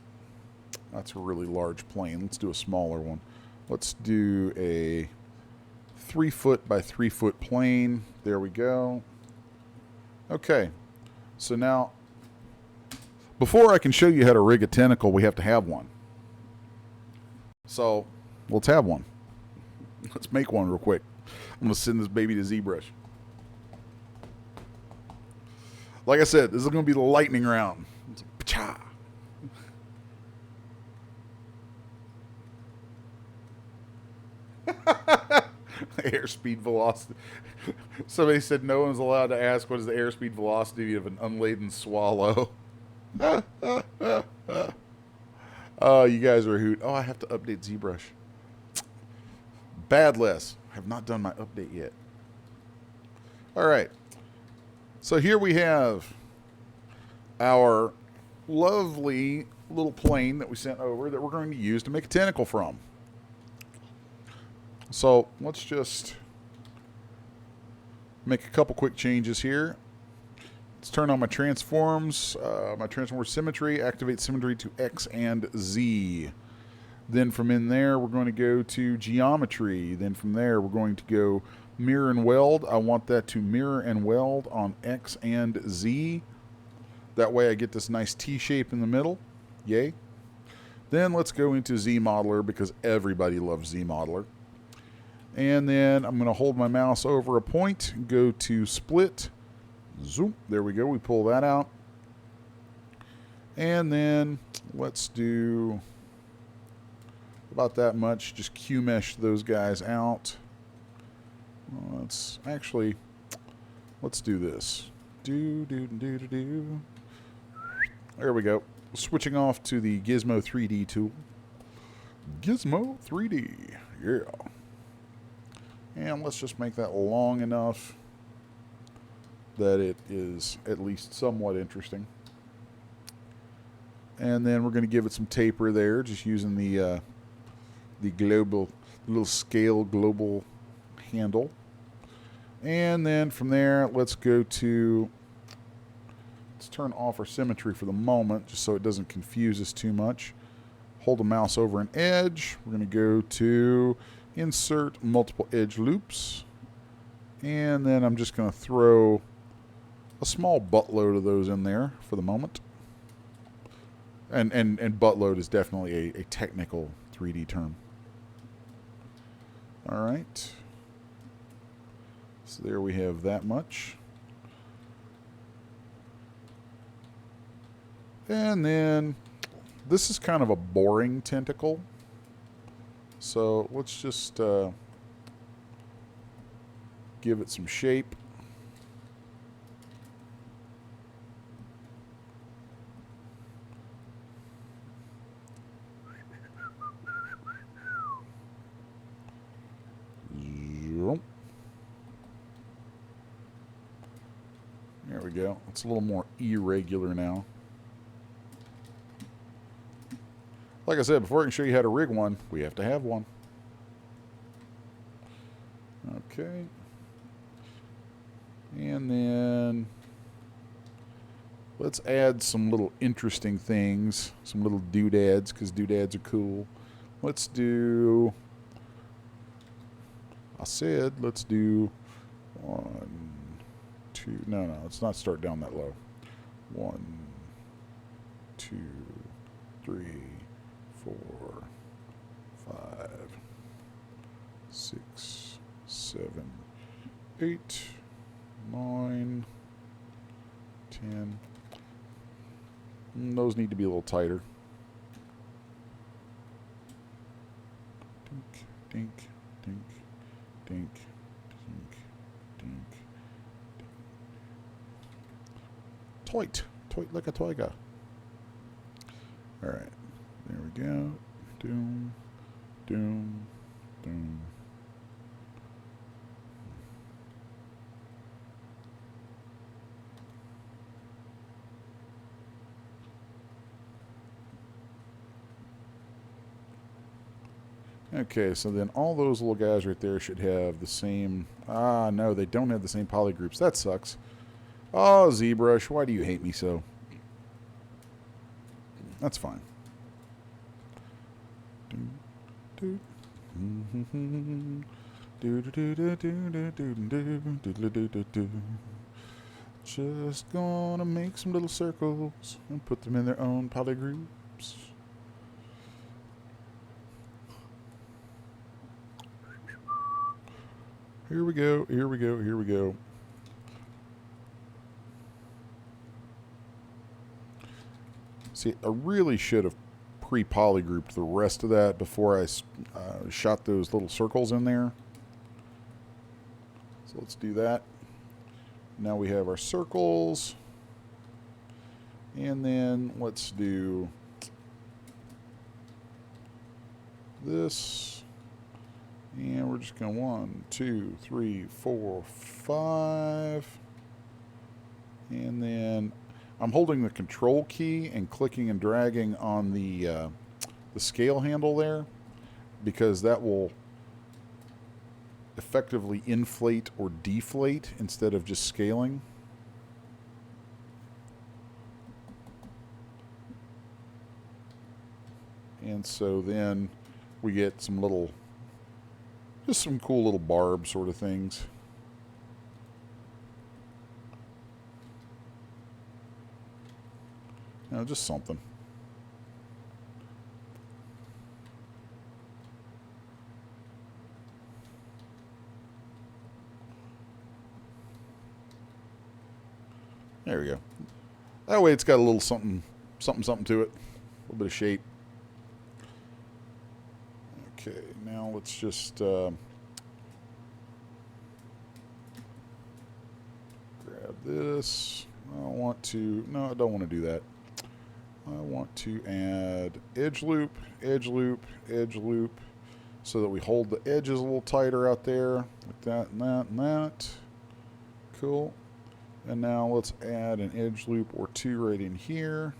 that's a really large plane. Let's do a smaller one. Let's do a 3 foot by 3 foot plane. There we go. Okay. So now, before I can show you how to rig a tentacle, we have to have one. So let's have one. Let's make one real quick. I'm going to send this baby to Zbrush. Like I said, this is going to be the lightning round. Cha. Airspeed velocity. Somebody said no one's allowed to ask what is the airspeed velocity of an unladen swallow. Oh, you guys are a hoot. Oh, I have to update Zbrush. Bad less. I have not done my update yet. All right. So here we have our lovely little plane that we sent over that we're going to use to make a tentacle from. So let's just make a couple quick changes here. Let's turn on my transforms, my transform symmetry, activate symmetry to X and Z. Then from in there, we're going to go to geometry. Then from there, we're going to go mirror and weld. I want that to mirror and weld on X and Z. That way I get this nice T shape in the middle. Yay. Then let's go into Z Modeler because everybody loves Z Modeler. And then I'm going to hold my mouse over a point, go to split. Zoom. There we go. We pull that out. And then let's do about that much. Just Q-mesh those guys out. Let's do this. Do. There we go. Switching off to the Gizmo 3D tool. Gizmo 3D. Yeah. And let's just make that long enough that it is at least somewhat interesting. And then we're going to give it some taper there, just using the global, little scale global handle. And then from there, let's turn off our symmetry for the moment, just so it doesn't confuse us too much. Hold the mouse over an edge. We're going to go to insert multiple edge loops. And then I'm just going to throw a small buttload of those in there for the moment. And buttload is definitely a technical 3D term. All right. So there we have that much. And then this is kind of a boring tentacle. So let's just give it some shape. There we go. It's a little more irregular now. Like I said, before I can show you how to rig one, we have to have one. Okay. And then let's add some little interesting things, some little doodads, because doodads are cool. Let's do, let's do 1, 2, no, let's not start down that low. 1, 2, 3, 4, 5, 6, 7, 8, 9, 10. Those need to be a little tighter. Dink, dink, dink, dink, dink, dink. Toit like a toiga. All right, there we go. Doom, doom, doom. Okay, so then all those little guys right there should have the same... Ah, no, they don't have the same poly groups. That sucks. Oh, Zbrush, why do you hate me so? That's fine. Just gonna make some little circles and put them in their own poly groups. Here we go, here we go, here we go. See, I really should have pre-polygrouped the rest of that before I shot those little circles in there. So let's do that. Now we have our circles. And then let's do this. And we're just going to 1, 2, 3, 4, 5. And then I'm holding the control key and clicking and dragging on the scale handle there, because that will effectively inflate or deflate instead of just scaling. And so then we get some little, just some cool little barb sort of things. You know, just something. There we go. That way it's got a little something to it. A little bit of shape. Okay, now let's just grab this. I don't want to do that. I want to add edge loop, edge loop, edge loop, so that we hold the edges a little tighter out there, like that and that and that. Cool. And now let's add an edge loop or two right in here.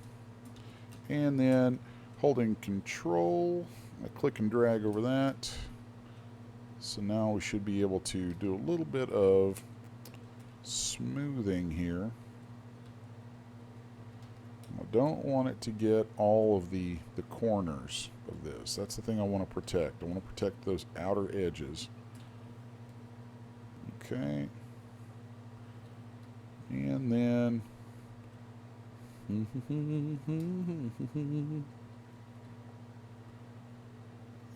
And then holding control, I click and drag over that. So now we should be able to do a little bit of smoothing here. I don't want it to get all of the corners of this. That's the thing I want to protect. I want to protect those outer edges. Okay. And then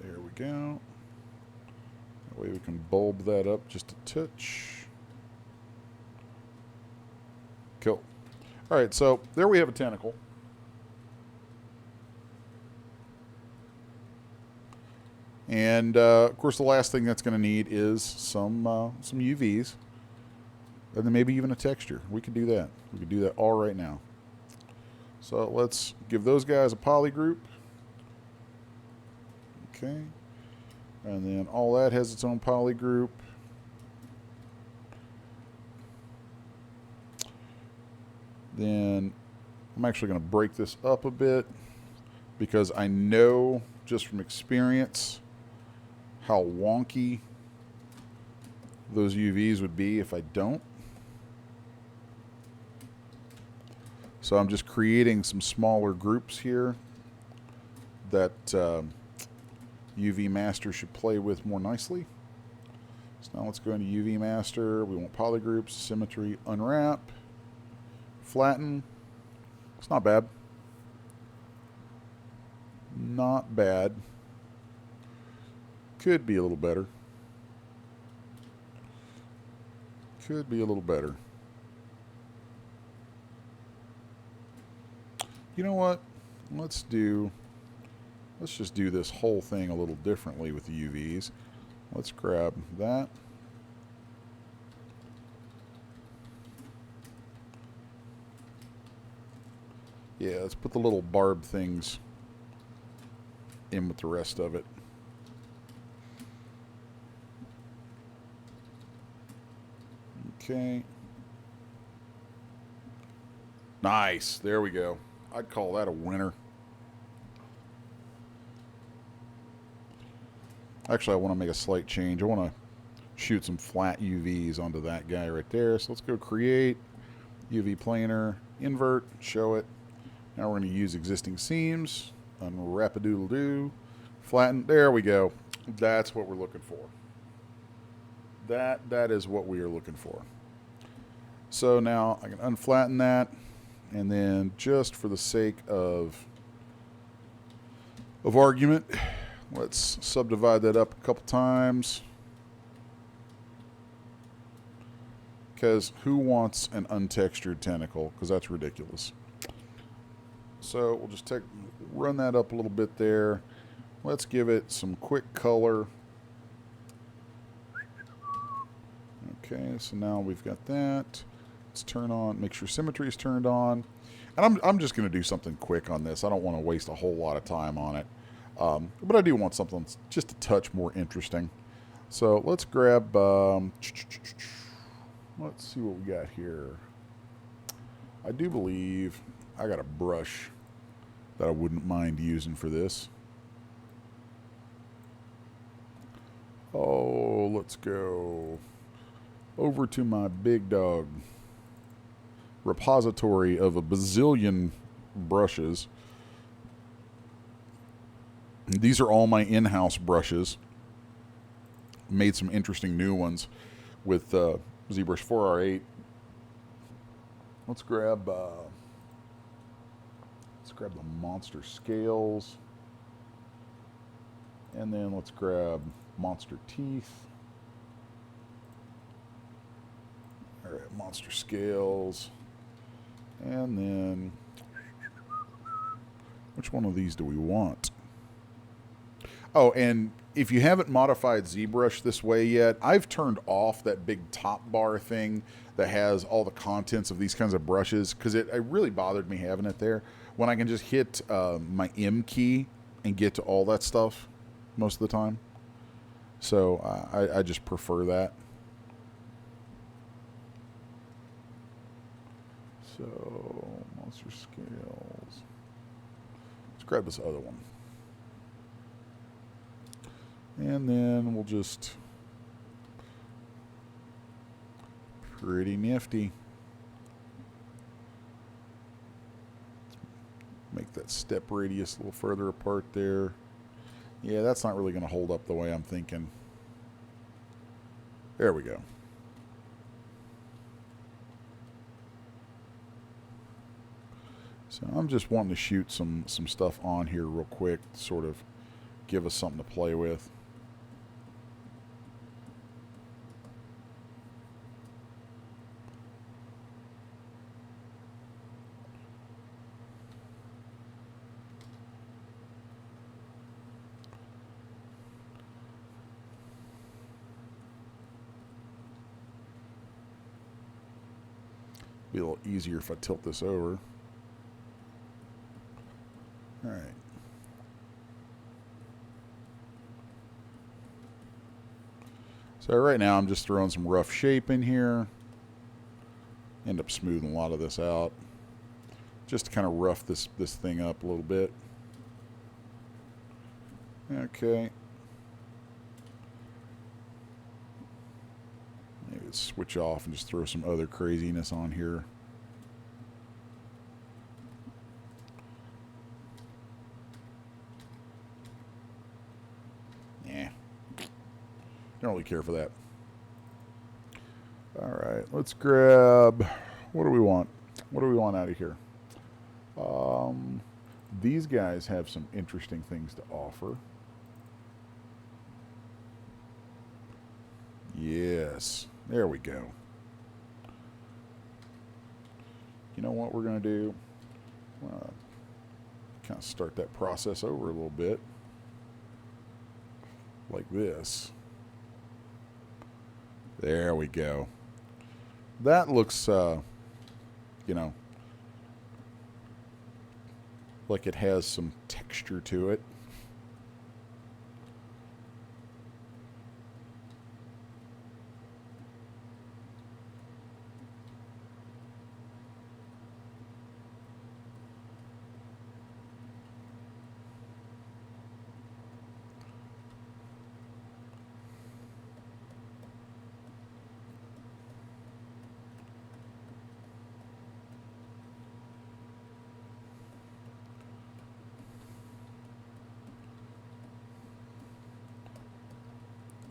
there we go. That way we can bulb that up just a touch. Cool. All right, so there we have a tentacle. And of course, the last thing that's going to need is some UVs, and then maybe even a texture. We could do that. We could do that all right now. So let's give those guys a poly group. Okay, and then all that has its own poly group. Then I'm actually going to break this up a bit, because I know just from experience how wonky those UVs would be if I don't. So I'm just creating some smaller groups here that UV Master should play with more nicely. So now let's go into UV Master. We want poly groups, symmetry, unwrap, flatten. It's not bad. Not bad. Could be a little better. Could be a little better. You know what? Let's just do this whole thing a little differently with the UVs. Let's grab that. Yeah, let's put the little barb things in with the rest of it. Okay. Nice. There we go. I'd call that a winner. Actually, I want to make a slight change. I want to shoot some flat UVs onto that guy right there. So let's go create, UV planar, invert, show it. Now we're going to use existing seams, unwrap-a-doodle-doo, flatten. There we go. That's what we're looking for. That is what we are looking for. So now I can unflatten that, and then just for the sake of argument, let's subdivide that up a couple times. Because who wants an untextured tentacle? Because that's ridiculous. So we'll just run that up a little bit there. Let's give it some quick color. Okay, so now we've got that. Let's turn on, make sure symmetry is turned on. And I'm just going to do something quick on this. I don't want to waste a whole lot of time on it. But I do want something just a touch more interesting. So let's grab, let's see what we got here. I do believe I got a brush that I wouldn't mind using for this. Oh, let's go over to my big dog repository of a bazillion brushes. These are all my in-house brushes. Made some interesting new ones with ZBrush 4R8. Let's grab the monster scales, and then let's grab monster teeth. All right, monster scales, and then which one of these do we want? Oh, and if you haven't modified ZBrush this way yet, I've turned off that big top bar thing that has all the contents of these kinds of brushes, because it really bothered me having it there, when I can just hit my M key and get to all that stuff most of the time. So I just prefer that. So, monster scales. Let's grab this other one. And then we'll just, pretty nifty. Make that step radius a little further apart there. Yeah, that's not really going to hold up the way I'm thinking. There we go. So I'm just wanting to shoot some stuff on here real quick, to sort of give us something to play with. Be a little easier if I tilt this over. All right. So right now I'm just throwing some rough shape in here. End up smoothing a lot of this out, just to kind of rough this thing up a little bit. Okay. Maybe let's switch off and just throw some other craziness on here. Don't really care for that. All right, let's grab, what do we want? What do we want out of here? These guys have some interesting things to offer. Yes, there we go. You know what we're going to do? Kind of start that process over a little bit. Like this. There we go. That looks, you know, like it has some texture to it.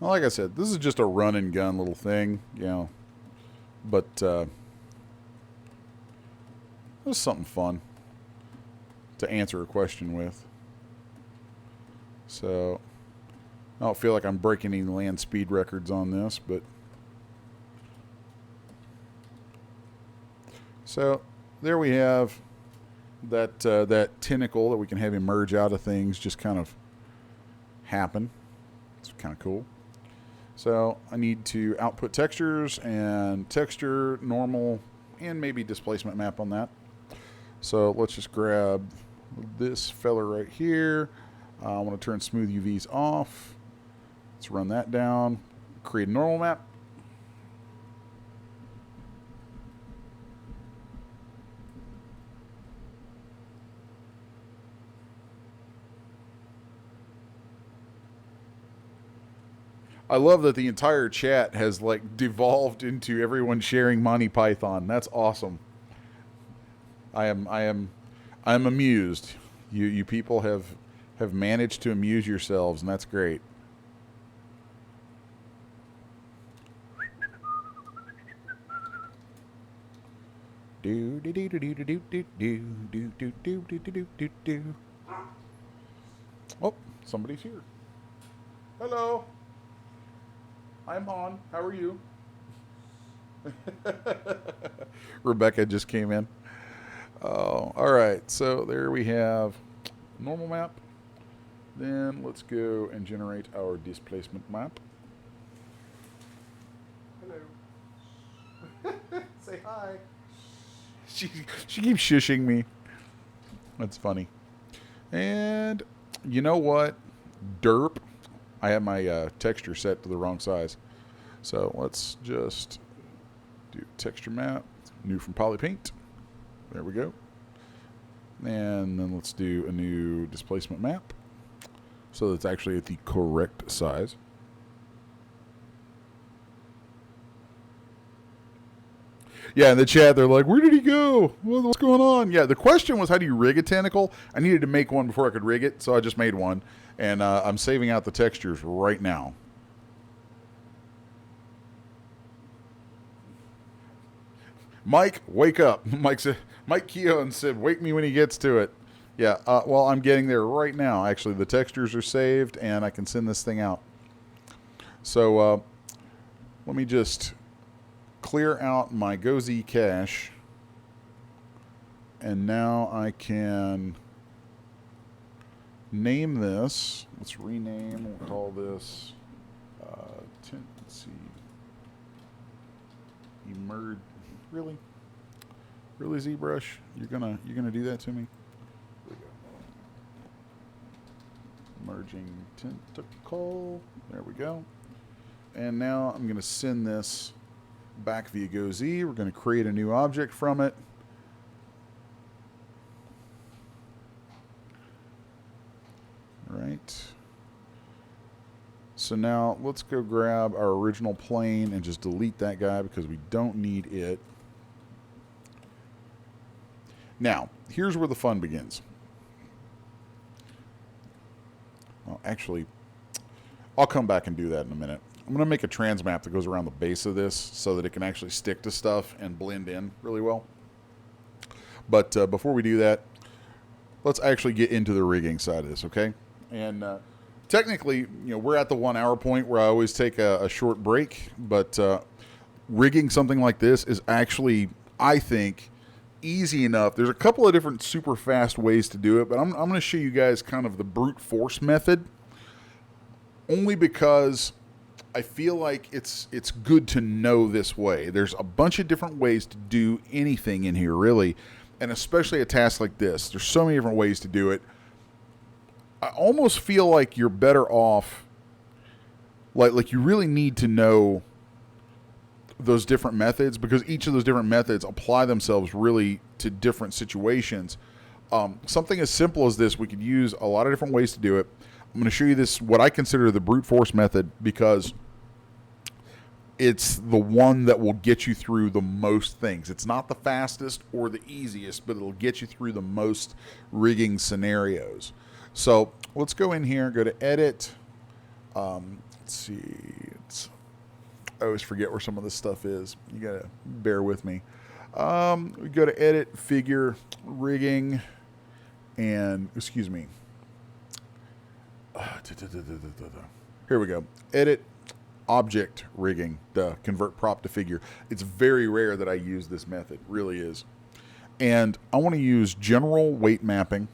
Well, like I said, this is just a run and gun little thing, you know, but it was something fun to answer a question with. So I don't feel like I'm breaking any land speed records on this, but so there we have that tentacle that we can have emerge out of things just kind of happen. It's kind of cool. So I need to output textures and texture, normal, and maybe displacement map on that. So let's just grab this fella right here. I want to turn smooth UVs off. Let's run that down. Create a normal map. I love that the entire chat has like devolved into everyone sharing Monty Python. That's awesome. I am amused. You people have managed to amuse yourselves, and that's great. Do do do do do do do do do do do do do do. Oh, somebody's here. Hello. I'm on. How are you? Rebecca just came in. Oh, all right. So there we have normal map. Then let's go and generate our displacement map. Hello. Say hi. She keeps shushing me. That's funny. And you know what? Derp. I have my texture set to the wrong size. So let's just do texture map. New from polypaint. There we go. And then let's do a new displacement map. So that's actually at the correct size. Yeah, in the chat, they're like, where did he go? What's going on? Yeah, the question was, how do you rig a tentacle? I needed to make one before I could rig it, so I just made one. And I'm saving out the textures right now. Mike, wake up. Mike Keown said, wake me when he gets to it. Yeah, well, I'm getting there right now. Actually, the textures are saved, and I can send this thing out. So let me just clear out my GoZ cache. And now I can name this. Let's rename. We'll call this let's see. Emerge. Really? Really, Zbrush? You're gonna do that to me? Here we go. Merging tentacle. There we go. And now I'm gonna send this back via GoZ. We're gonna create a new object from it. Right. So now let's go grab our original plane and just delete that guy because we don't need it. Now, here's where the fun begins. Well, actually, I'll come back and do that in a minute. I'm going to make a trans map that goes around the base of this so that it can actually stick to stuff and blend in really well. But before we do that, let's actually get into the rigging side of this, okay? And technically, we're at the 1 hour point where I always take a short break, but rigging something like this is actually, I think, easy enough. There's a couple of different super fast ways to do it, but I'm going to show you guys kind of the brute force method, only because I feel like it's good to know this way. There's a bunch of different ways to do anything in here, really, and especially a task like this. There's so many different ways to do it. I almost feel like you're better off, like you really need to know those different methods, because each of those different methods apply themselves really to different situations. Something as simple as this, we could use a lot of different ways to do it. I'm going to show you this, what I consider the brute force method, because it's the one that will get you through the most things. It's not the fastest or the easiest, but it'll get you through the most rigging scenarios. So let's go in here, go to edit. Let's see. I always forget where some of this stuff is. You got to bear with me. We go to edit, figure, rigging, and, excuse me. Here we go. Edit, object rigging, convert prop to figure. It's very rare that I use this method, really is. And I want to use general weight mapping.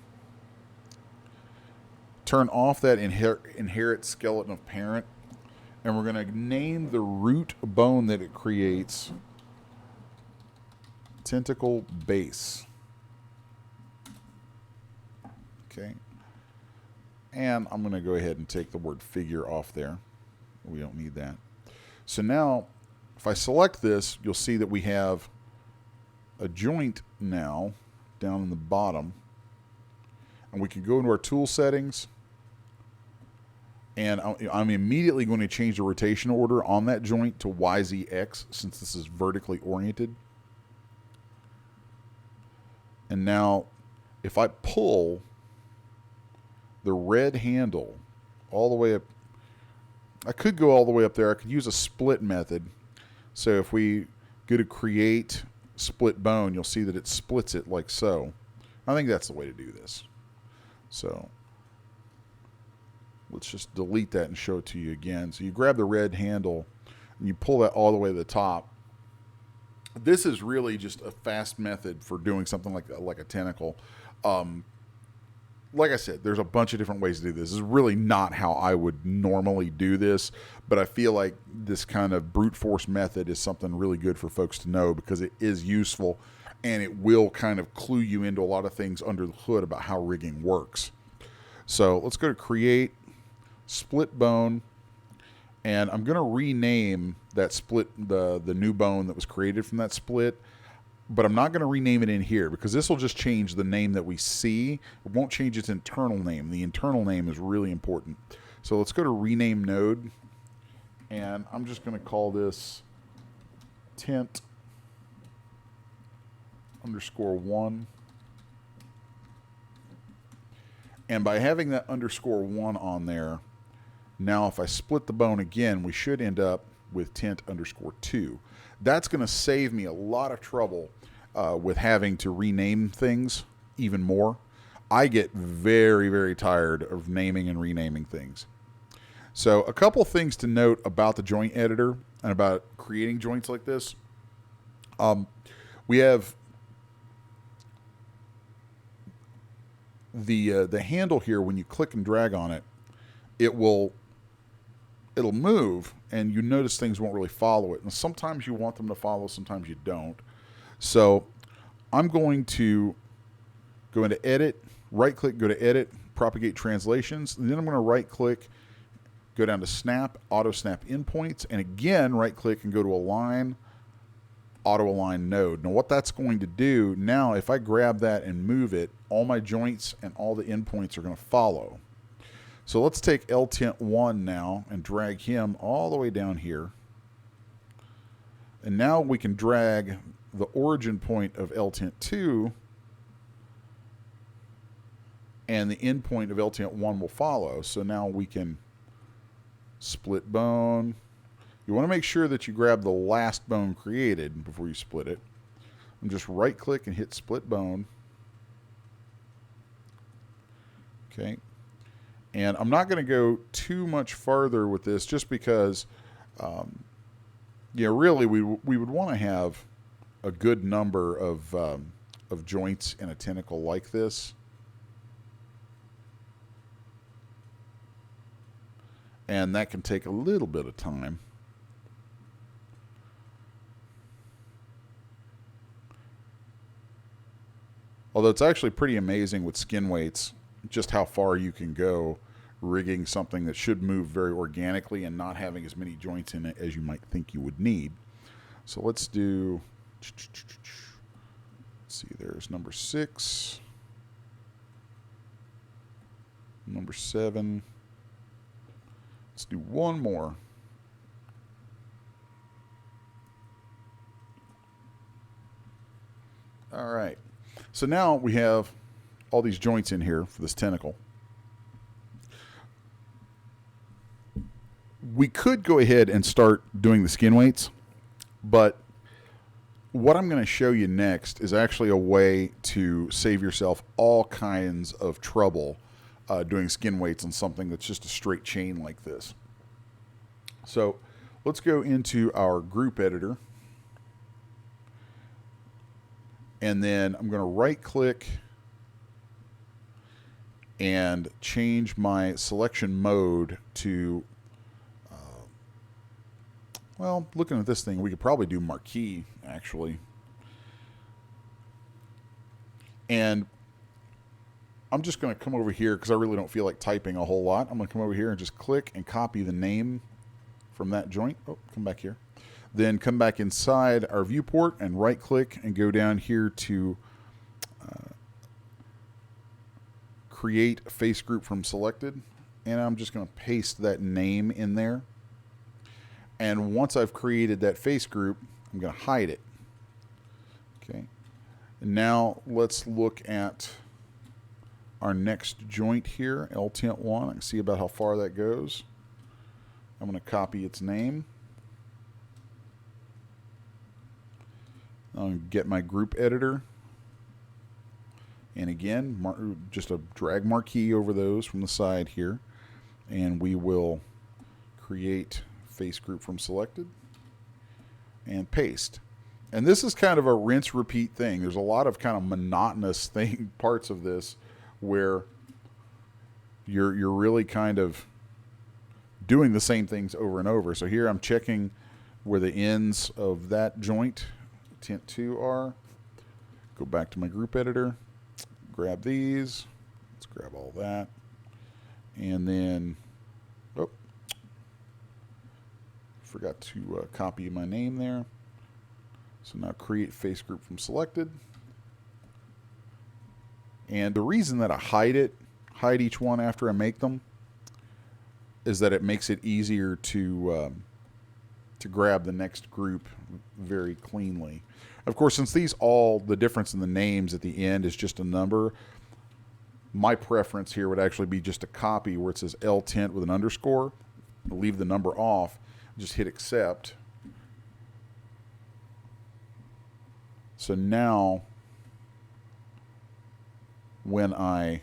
Turn off that inherit skeleton of parent. And we're going to name the root bone that it creates tentacle base. Okay. And I'm going to go ahead and take the word figure off there. We don't need that. So now, if I select this, you'll see that we have a joint now down in the bottom. And we can go into our tool settings. And I'm immediately going to change the rotation order on that joint to YZX since this is vertically oriented. And now, if I pull the red handle all the way up, I could go all the way up there. I could use a split method. So if we go to create split bone, you'll see that it splits it like so. I think that's the way to do this. So let's just delete that and show it to you again. So you grab the red handle and you pull that all the way to the top. This is really just a fast method for doing something like a tentacle. Like I said, there's a bunch of different ways to do this. This is really not how I would normally do this, but I feel like this kind of brute force method is something really good for folks to know because it is useful and it will kind of clue you into a lot of things under the hood about how rigging works. So let's go to create split bone, and I'm going to rename that split, the new bone that was created from that split, but I'm not going to rename it in here because this will just change the name that we see. It won't change its internal name. The internal name is really important. So let's go to rename node, and I'm just going to call this tent _1. And by having that _1 on there, now if I split the bone again, we should end up with tent _2. That's going to save me a lot of trouble with having to rename things even more. I get very, very tired of naming and renaming things. So a couple things to note about the joint editor and about creating joints like this. We have the handle here. When you click and drag on it, it'll move, and you notice things won't really follow it. And sometimes you want them to follow, sometimes you don't. So I'm going to go into Edit, right-click, go to Edit, Propagate Translations, and then I'm going to right-click, go down to Snap, Auto Snap Endpoints, and again right-click and go to Align, Auto Align Node. Now what that's going to do, now if I grab that and move it, all my joints and all the endpoints are going to follow. So let's take LTent1 now and drag him all the way down here. And now we can drag the origin point of LTent2, and the end point of LTent1 will follow. So now we can split bone. You want to make sure that you grab the last bone created before you split it. And just right click and hit split bone. Okay. And I'm not going to go too much farther with this just because, really we would want to have a good number of joints in a tentacle like this. And that can take a little bit of time. Although it's actually pretty amazing with skin weights, just how far you can go rigging something that should move very organically and not having as many joints in it as you might think you would need. So let's do, let's see, there's number 6, number 7. Let's do one more. All right. So now we have all these joints in here for this tentacle. We could go ahead and start doing the skin weights, but what I'm going to show you next is actually a way to save yourself all kinds of trouble doing skin weights on something that's just a straight chain like this. So let's go into our group editor. And then I'm going to right click and change my selection mode to, well, looking at this thing, we could probably do marquee, actually. And I'm just going to come over here because I really don't feel like typing a whole lot. I'm going to come over here and just click and copy the name from that joint. Oh, come back here. Then come back inside our viewport and right click and go down here to create a face group from selected. And I'm just going to paste that name in there. And once I've created that face group, I'm going to hide it. Okay. And now let's look at our next joint here, L-Tint 1. I can see about how far that goes. I'm going to copy its name. I'll get my group editor. And again, just a drag marquee over those from the side here. And we will create face group from selected and paste. And this is kind of a rinse repeat thing. There's a lot of kind of monotonous parts of this where you're really kind of doing the same things over and over. So here I'm checking where the ends of that joint, tint 2, are. Go back to my group editor, grab these. Let's grab all that. And then, oh, forgot to copy my name there. So now create face group from selected. And the reason that I hide each one after I make them, is that it makes it easier to grab the next group very cleanly. Of course, since the difference in the names at the end is just a number, my preference here would actually be just a copy where it says L-Tint with an underscore, leave the number off, just hit accept. So now, when I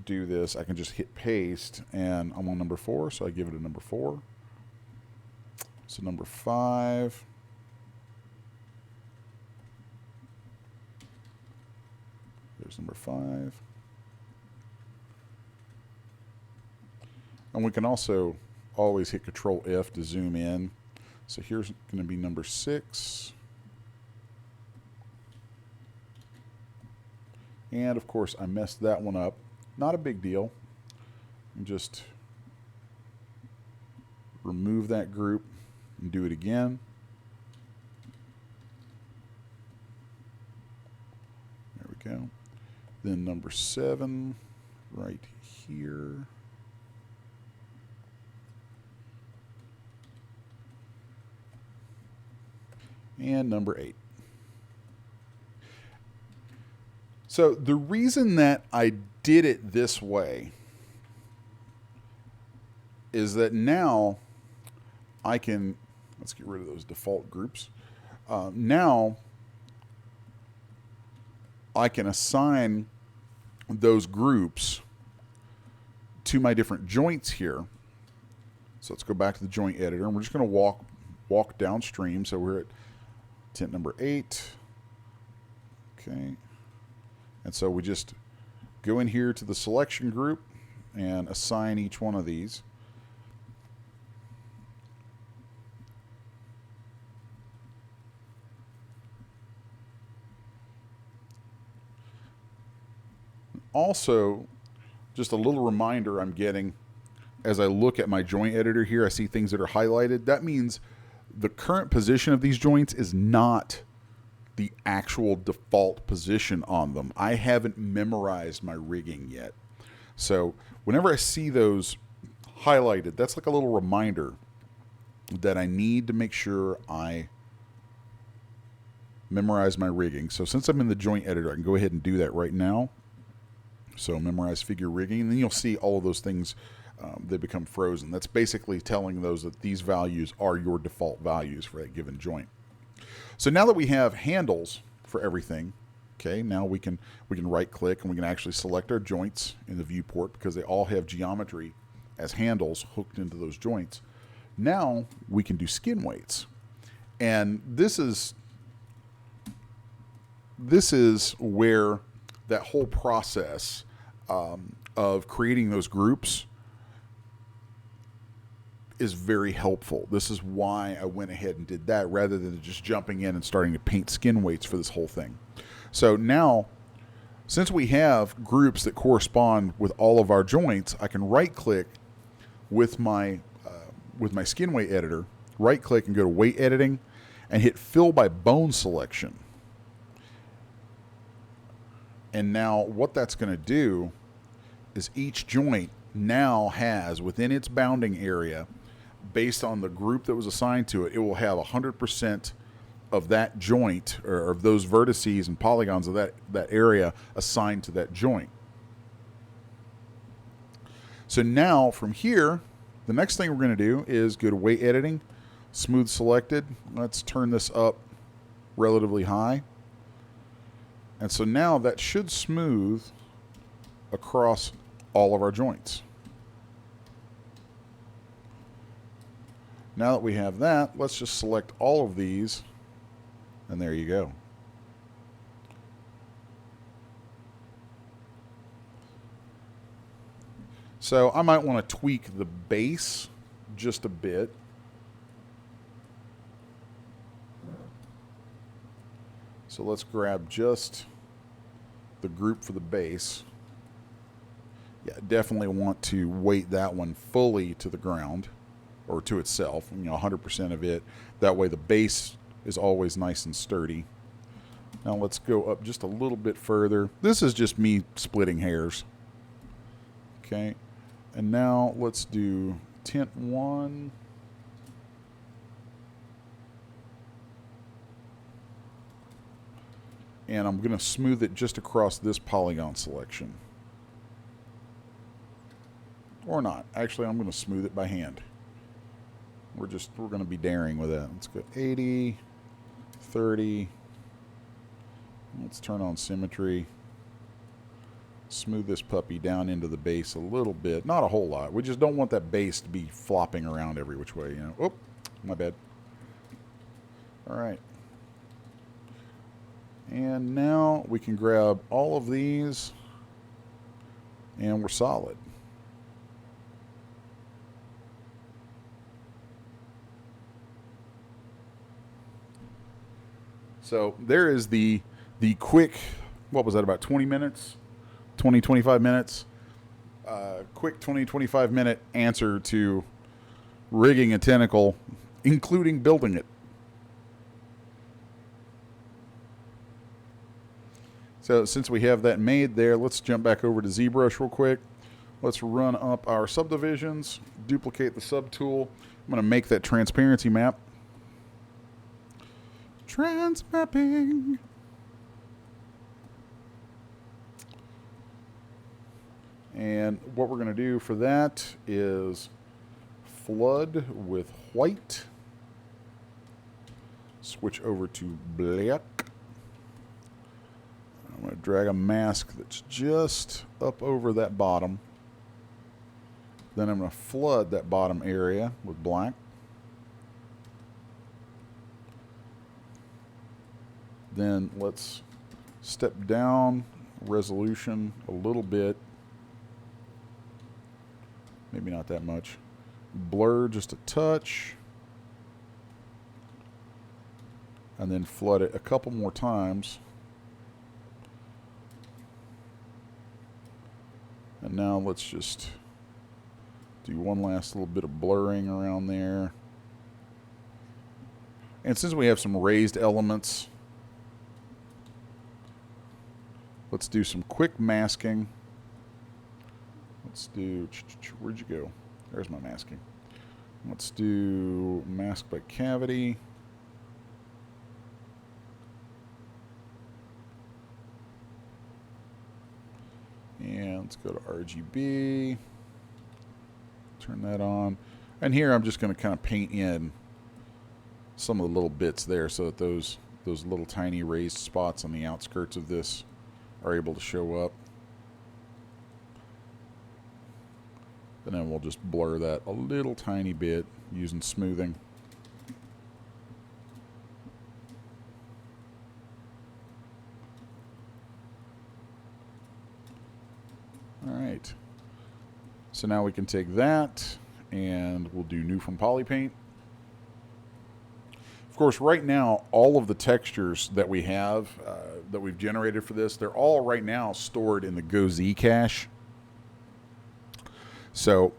do this, I can just hit paste, and I'm on number 4, so I give it a number 4. So number 5. There's number 5. And we can also always hit Control F to zoom in. So here's going to be number 6. And of course I messed that one up. Not a big deal. Just remove that group and do it again. There we go. Then number 7 right here. And number 8. So the reason that I did it this way is that now I can, let's get rid of those default groups. Now I can assign those groups to my different joints here. So let's go back to the joint editor, and we're just going to walk downstream. So we're at tint number 8. Okay. And so we just go in here to the selection group and assign each one of these. Also, just a little reminder I'm getting as I look at my joint editor here, I see things that are highlighted. That means the current position of these joints is not the actual default position on them. I haven't memorized my rigging yet. So whenever I see those highlighted, that's like a little reminder that I need to make sure I memorize my rigging. So since I'm in the joint editor, I can go ahead and do that right now. So memorize figure rigging, and then you'll see all of those things they become frozen. That's basically telling those that these values are your default values for that given joint. So now that we have handles for everything, okay, now we can right click and we can actually select our joints in the viewport because they all have geometry as handles hooked into those joints. Now we can do skin weights. And this is this is where that whole process of creating those groups is very helpful. This is why I went ahead and did that rather than just jumping in and starting to paint skin weights for this whole thing. So now, since we have groups that correspond with all of our joints, I can right-click with my skin weight editor, right-click and go to weight editing, and hit fill by bone selection. And now what that's going to do is each joint now has within its bounding area, based on the group that was assigned to it, it will have 100% of that joint or of those vertices and polygons of that area assigned to that joint. So now from here, the next thing we're going to do is go to weight editing, smooth selected. Let's turn this up relatively high. And so now that should smooth across all of our joints. Now that we have that, let's just select all of these, and there you go. So I might want to tweak the base just a bit. So let's grab just the group for the base. Yeah, definitely want to weight that one fully to the ground, or to itself, 100% of it. That way the base is always nice and sturdy. Now let's go up just a little bit further. This is just me splitting hairs. Okay, and now let's do tint 1. And I'm going to smooth it just across this polygon selection. Or not. Actually, I'm going to smooth it by hand. We're going to be daring with that. Let's go 80, 30. Let's turn on symmetry. Smooth this puppy down into the base a little bit. Not a whole lot. We just don't want that base to be flopping around every which way, Oh, my bad. All right. And now we can grab all of these, and we're solid. So there is the quick, what was that, about 20 minutes? 20, 25 minutes? Quick 20, 25 minute answer to rigging a tentacle, including building it. So since we have that made there, let's jump back over to Zbrush real quick. Let's run up our subdivisions, duplicate the subtool. I'm going to make that transparency map. Transmapping. And what we're going to do for that is flood with white. Switch over to black. I'm going to drag a mask that's just up over that bottom. Then I'm going to flood that bottom area with black. Then let's step down resolution a little bit. Maybe not that much. Blur just a touch. And then flood it a couple more times. And now let's just do one last little bit of blurring around there. And since we have some raised elements, let's do some quick masking. Let's do, where'd you go? There's my masking. Let's do mask by cavity. And let's go to RGB. Turn that on. And here I'm just going to kind of paint in some of the little bits there so that those little tiny raised spots on the outskirts of this are able to show up. And then we'll just blur that a little tiny bit using smoothing. right. So now we can take that and we'll do new from polypaint. Of course, right now, all of the textures that we have, that we've generated for this, they're all right now stored in the GoZ cache. So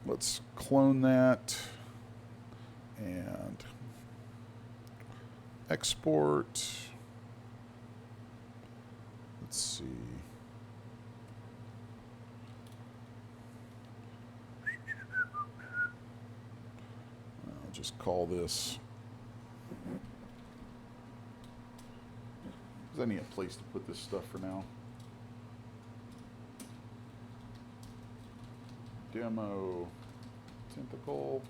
let's clone that and export. Let's see. I'll just call this. I need a place to put this stuff for now. Demo tentacle.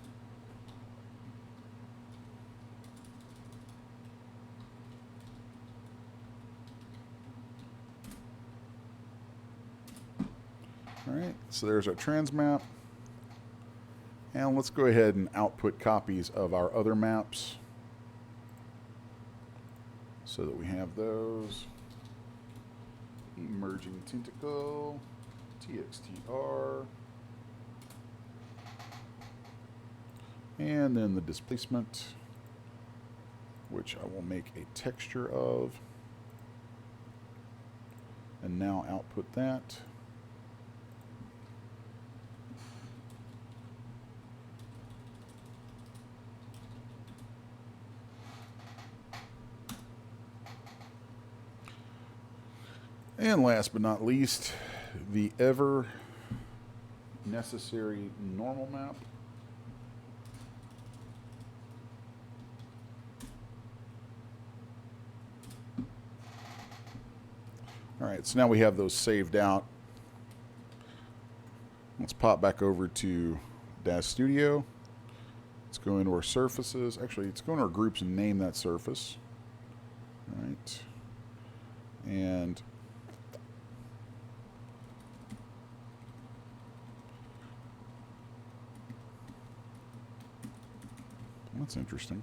All right, so there's our trans map. And let's go ahead and output copies of our other maps so that we have those. Emerging tentacle, TXTR, and then the displacement, which I will make a texture of, and now output that. And last but not least, the ever necessary normal map. All right, so now we have those saved out. Let's pop back over to Dash Studio. Let's go into our surfaces. Actually, let's go into our groups and name that surface. All right. And that's interesting.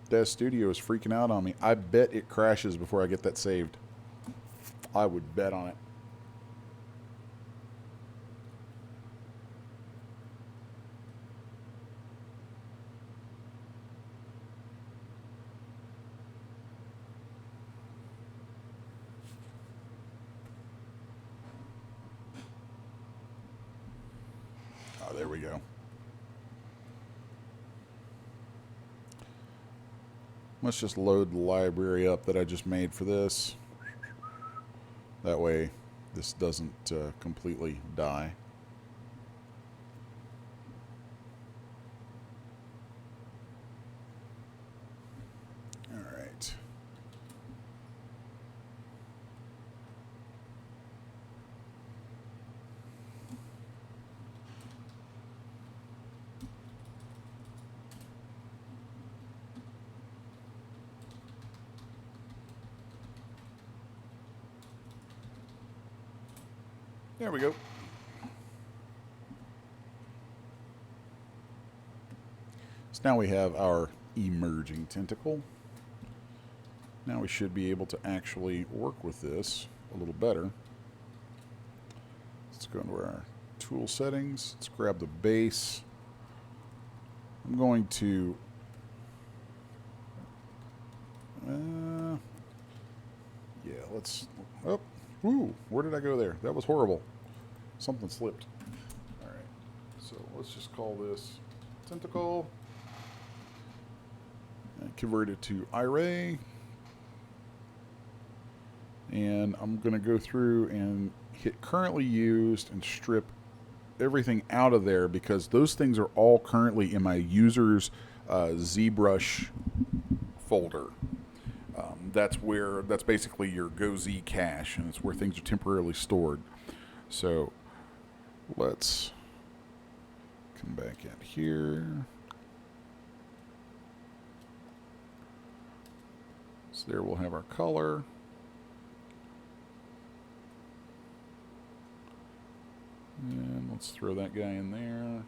Dash Studio is freaking out on me. I bet it crashes before I get that saved. I would bet on it. Oh, there we go. Let's just load the library up that I just made for this. That way this doesn't completely die. All right. There we go. So now we have our emerging tentacle. Now we should be able to actually work with this a little better. Let's go into our tool settings. Let's grab the base. I'm going to yeah, let's woo, where did I go there? That was horrible. Something slipped. All right, so let's just call this tentacle and convert it to array. And I'm going to go through and hit currently used and strip everything out of there because those things are all currently in my users Zbrush folder. That's basically your GoZ cache, and it's where things are temporarily stored. So let's come back out here. So there we'll have our color. And let's throw that guy in there.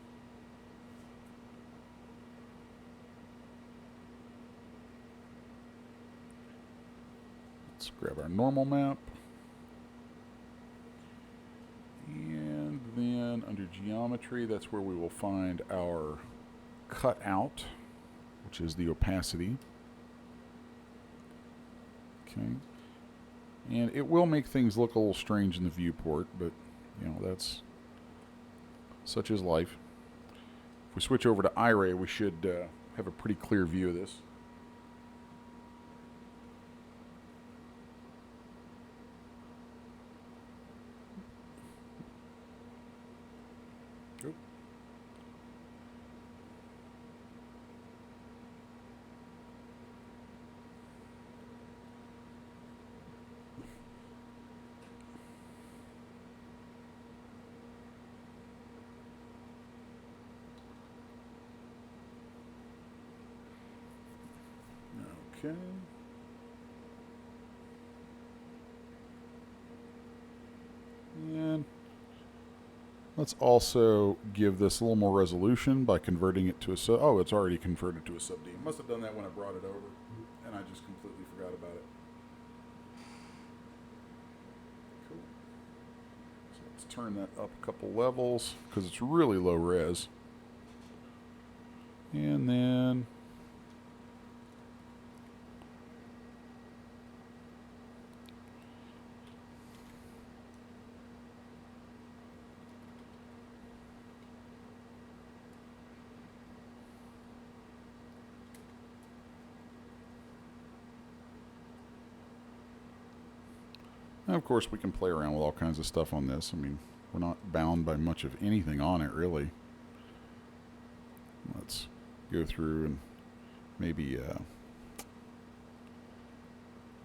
Let's grab our normal map. then under geometry, that's where we will find our cutout, which is the opacity. Okay. And it will make things look a little strange in the viewport, but, you know, that's such is life. If we switch over to iRay, we should have a pretty clear view of this. Okay. And let's also give this a little more resolution by converting it to a sub. Oh, it's already converted to a sub D. Must have done that when I brought it over, and I just completely forgot about it. Cool. So let's turn that up a couple levels because it's really low res. And then and of course, we can play around with all kinds of stuff on this. I mean, we're not bound by much of anything on it, really. Let's go through and maybe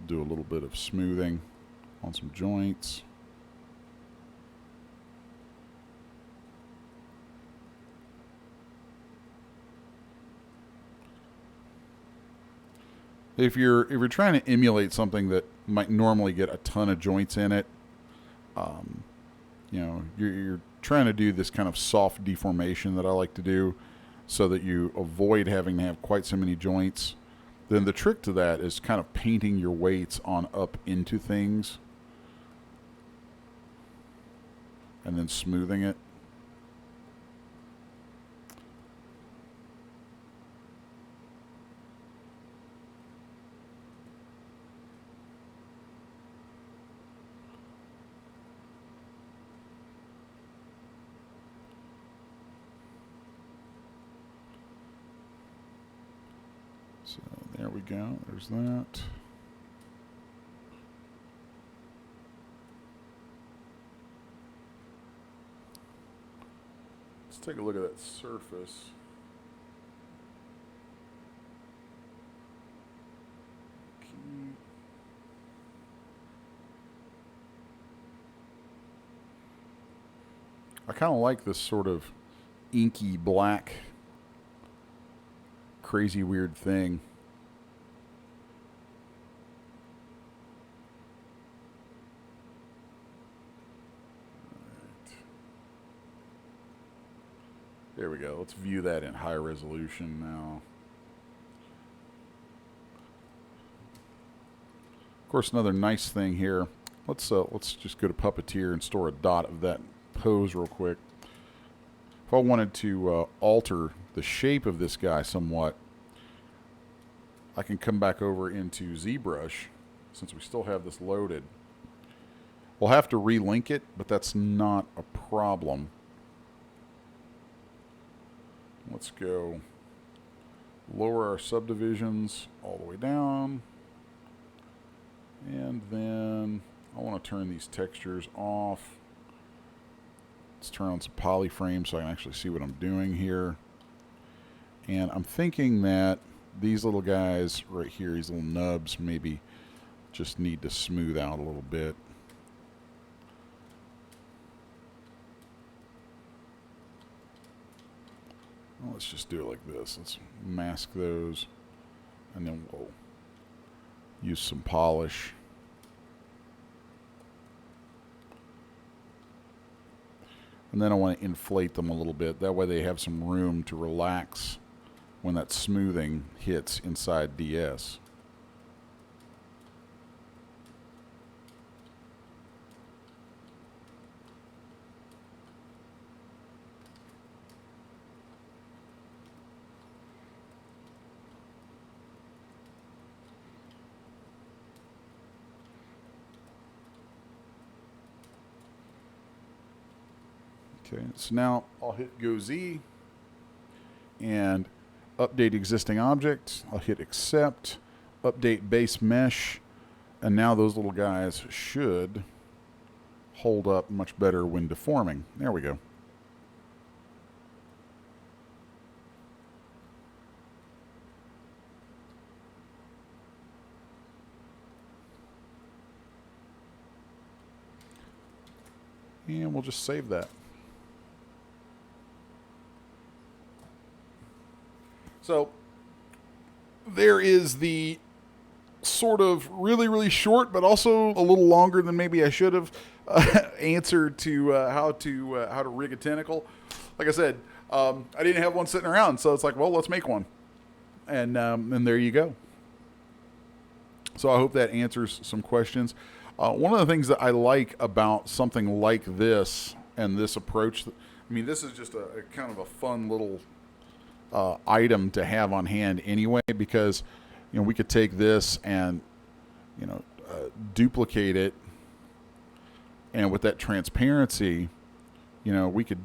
do a little bit of smoothing on some joints. If you're trying to emulate something that might normally get a ton of joints in it, you know, you're trying to do this kind of soft deformation that I like to do, so that you avoid having to have quite so many joints. Then the trick to that is kind of painting your weights on up into things, and then smoothing it. So there we go. There's that. Let's take a look at that surface. Okay. I kind of like this sort of inky black, crazy weird thing. Right. There we go. Let's view that in high resolution now. Of course, another nice thing here. Let's just go to Puppeteer and store a dot of that pose real quick. If I wanted to alter the shape of this guy somewhat, I can come back over into Zbrush, since we still have this loaded. We'll have to relink it, but that's not a problem. Let's go lower our subdivisions all the way down. And then I want to turn these textures off. Let's turn on some polyframe so I can actually see what I'm doing here. And I'm thinking that these little guys right here, these little nubs, maybe just need to smooth out a little bit. Well, let's just do it like this. Let's mask those, and then we'll use some polish. And then I want to inflate them a little bit. That way they have some room to relax when that smoothing hits inside DS. Okay, so now I'll hit Go Z and update existing object. I'll hit accept, update base mesh, and now those little guys should hold up much better when deforming. There we go. And we'll just save that. So there is the sort of really, really short, but also a little longer than maybe I should have answer to how to rig a tentacle. Like I said, I didn't have one sitting around, so it's like, well, let's make one, and there you go. So I hope that answers some questions. One of the things that I like about something like this and this approach, I mean, this is just a kind of a fun little item to have on hand anyway, because we could take this and duplicate it, and with that transparency, we could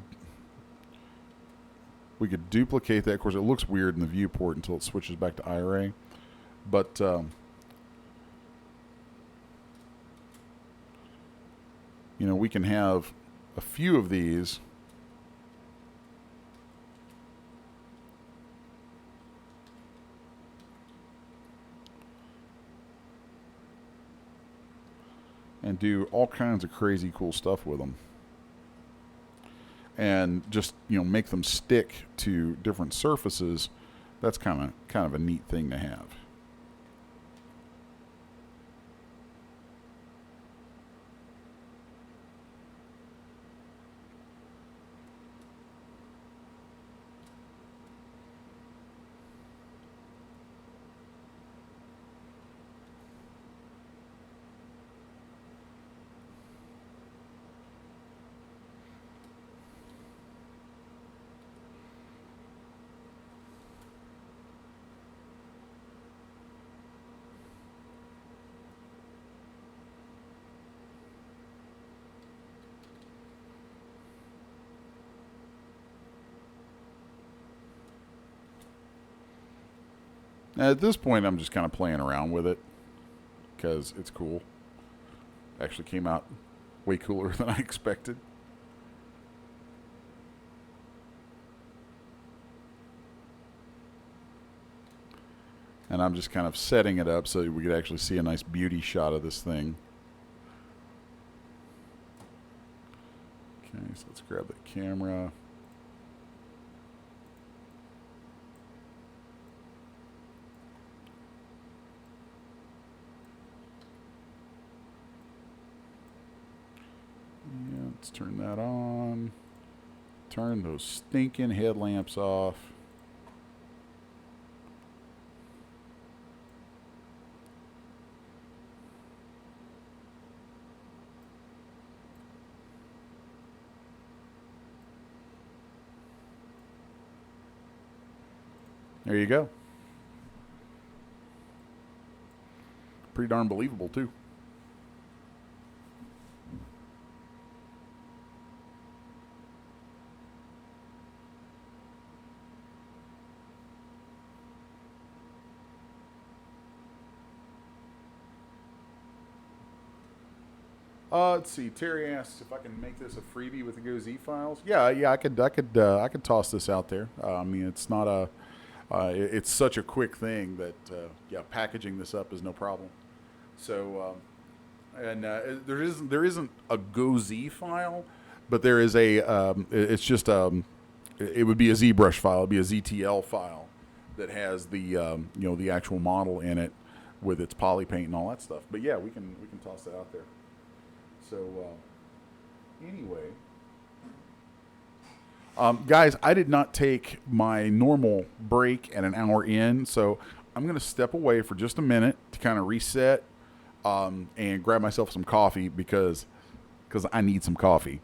duplicate that. Of course, it looks weird in the viewport until it switches back to IRA, but we can have a few of these. And do all kinds of crazy cool stuff with them. And just, make them stick to different surfaces. That's kind of a neat thing to have. At this point, I'm just kind of playing around with it because it's cool. Actually came out way cooler than I expected. And I'm just kind of setting it up so we could actually see a nice beauty shot of this thing. Okay, so let's grab the camera. Let's turn that on. Turn those stinking headlamps off. There you go. Pretty darn believable, too. Let's see. Terry asks if I can make this a freebie with the Go Z files. Yeah, I could toss this out there. I mean, it's not a, it's such a quick thing that yeah, packaging this up is no problem. So, there isn't a Go Z file, but there is a. It's just it would be a Zbrush file. It'd be a ZTL file that has the the actual model in it with its polypaint and all that stuff. But yeah, we can toss that out there. So, anyway, guys, I did not take my normal break at an hour in, so I'm going to step away for just a minute to kind of reset and grab myself some coffee because I need some coffee.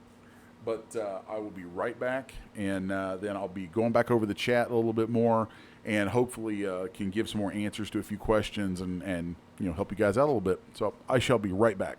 But I will be right back, and then I'll be going back over the chat a little bit more, and hopefully can give some more answers to a few questions and help you guys out a little bit. So I shall be right back.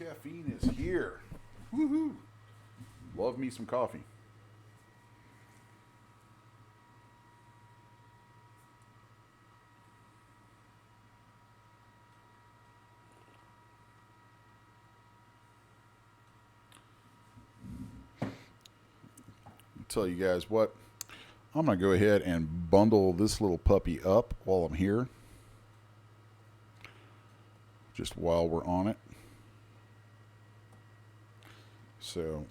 caffeine is here. Woohoo! Love me some coffee. Tell you guys what, I'm going to go ahead and bundle this little puppy up while I'm here, just while we're on it. So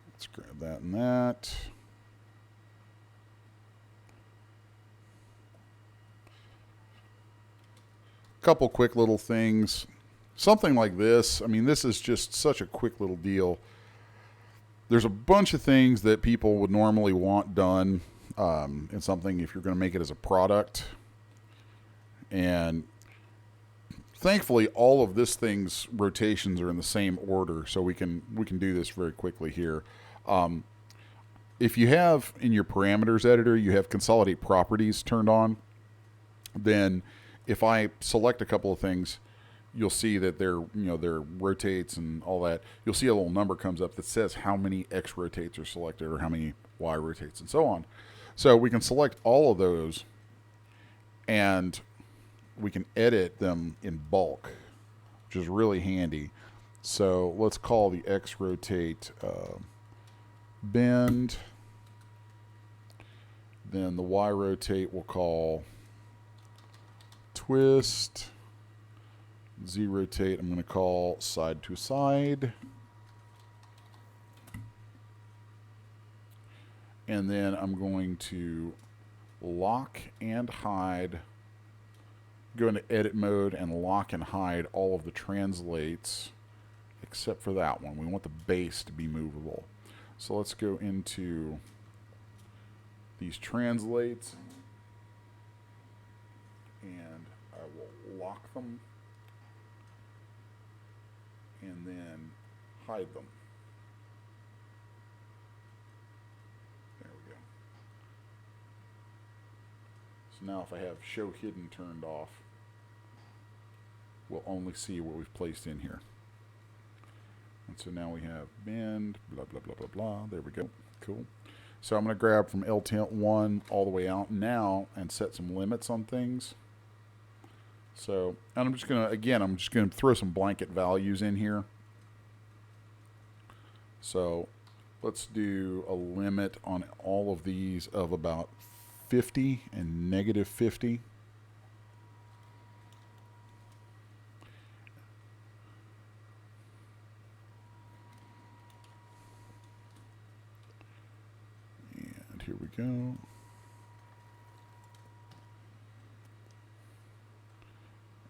let's grab that and that. Couple quick little things. Something like this, I mean, this is just such a quick little deal. There's a bunch of things that people would normally want done in something if you're going to make it as a product. And thankfully, all of this thing's rotations are in the same order, so we can do this very quickly here. If you have in your parameters editor, you have consolidate properties turned on, then if I select a couple of things, you'll see that their rotates and all that. You'll see a little number comes up that says how many X rotates are selected or how many Y rotates and so on. So we can select all of those and we can edit them in bulk, which is really handy. So let's call the X rotate bend. Then the Y rotate we'll call twist. Z rotate I'm going to call side to side. And then I'm going to lock and hide. Go into edit mode and lock and hide all of the translates except for that one. We want the base to be movable. So let's go into these translates and I will lock them and then hide them. There we go. So now if I have show hidden turned off, we'll only see what we've placed in here. And so now we have bend, blah, blah, blah, blah, blah. There we go. Cool. So I'm going to grab from L1 all the way out now and set some limits on things. So, and I'm just going to throw some blanket values in here. So let's do a limit on all of these of about 50 and negative 50. And here we go.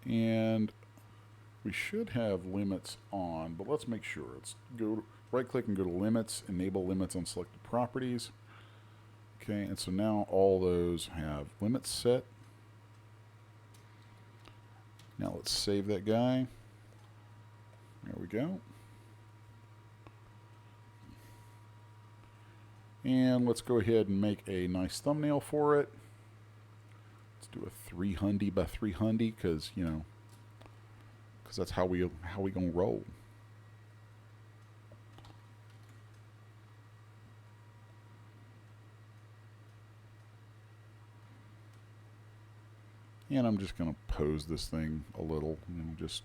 And we should have limits on, but let's make sure. Let's go right click and go to limits, enable limits on selected properties. Okay, and so now all those have limits set. Now let's save that guy. There we go. And let's go ahead and make a nice thumbnail for it. Let's do a 300 by 300 because, you know, because that's how we gonna roll. And I'm just gonna pose this thing a little, you know, just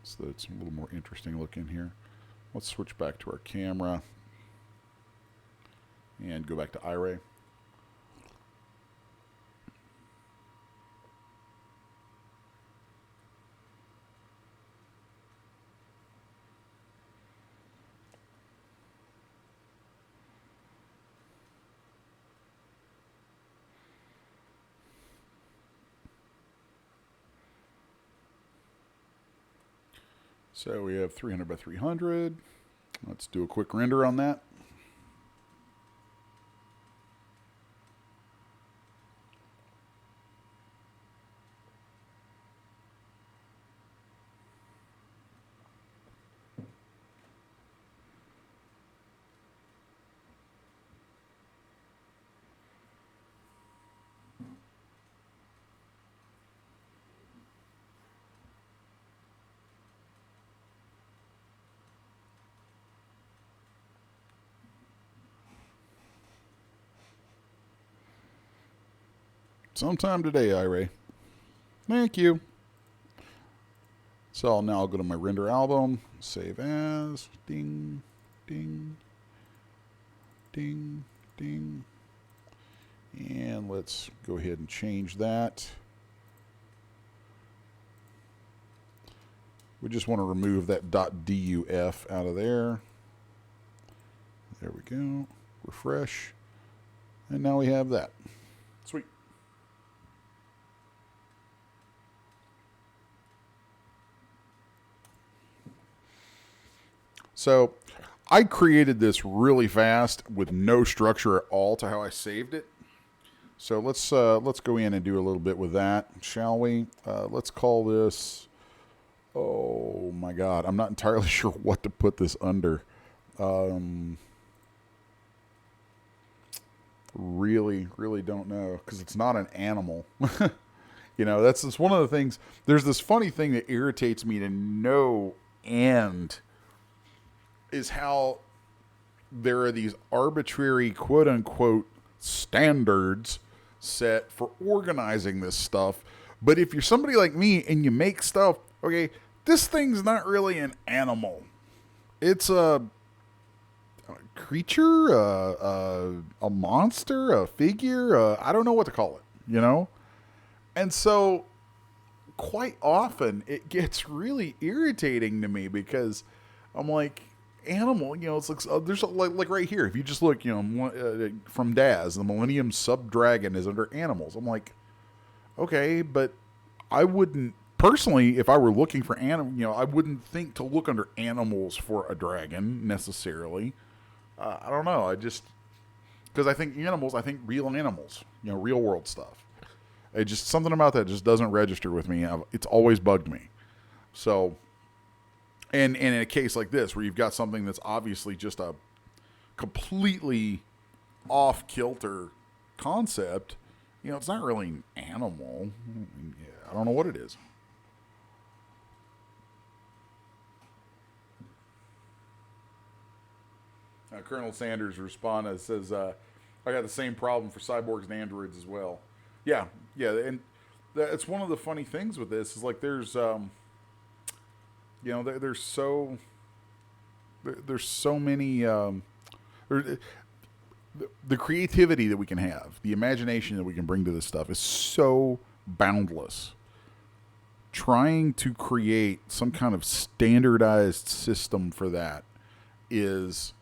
so that it's a little more interesting looking here. Let's switch back to our camera and go back to iRay. So we have 300 by 300. Let's do a quick render on that. Sometime today, Ira. Thank you. So now I'll go to my render album, save as, ding, ding, ding, ding. And let's go ahead and change that. We just want to remove that .duf out of there. There we go. Refresh. And now we have that. Sweet. So I created this really fast with no structure at all to how I saved it. So let's go in and do a little bit with that, shall we? Let's call this. Oh my God, I'm not entirely sure what to put this under. Really don't know, because it's not an animal. You know, that's just one of the things. There's this funny thing that irritates me to no end, is how there are these arbitrary quote unquote standards set for organizing this stuff. But if you're somebody like me and you make stuff, okay, this thing's not really an animal. It's a creature, a monster, a figure. I don't know what to call it, you know? And so quite often it gets really irritating to me, because I'm like, animal, you know, it's like, there's like right here, if you just look, you know, from Daz, the Millennium Sub-Dragon is under animals. I'm like, okay, but I wouldn't, personally, if I were looking for animal, you know, I wouldn't think to look under animals for a dragon necessarily. I don't know. Because I think animals, I think real animals, you know, real world stuff. It just, something about that just doesn't register with me. It's always bugged me. So, and in a case like this, where you've got something that's obviously just a completely off-kilter concept, you know, it's not really an animal. I don't know what it is. Colonel Sanders responds, says, I got the same problem for cyborgs and androids as well. Yeah, and it's one of the funny things with this is, like, there's, you know, there's so many, the creativity that we can have, the imagination that we can bring to this stuff is so boundless. Trying to create some kind of standardized system for that is,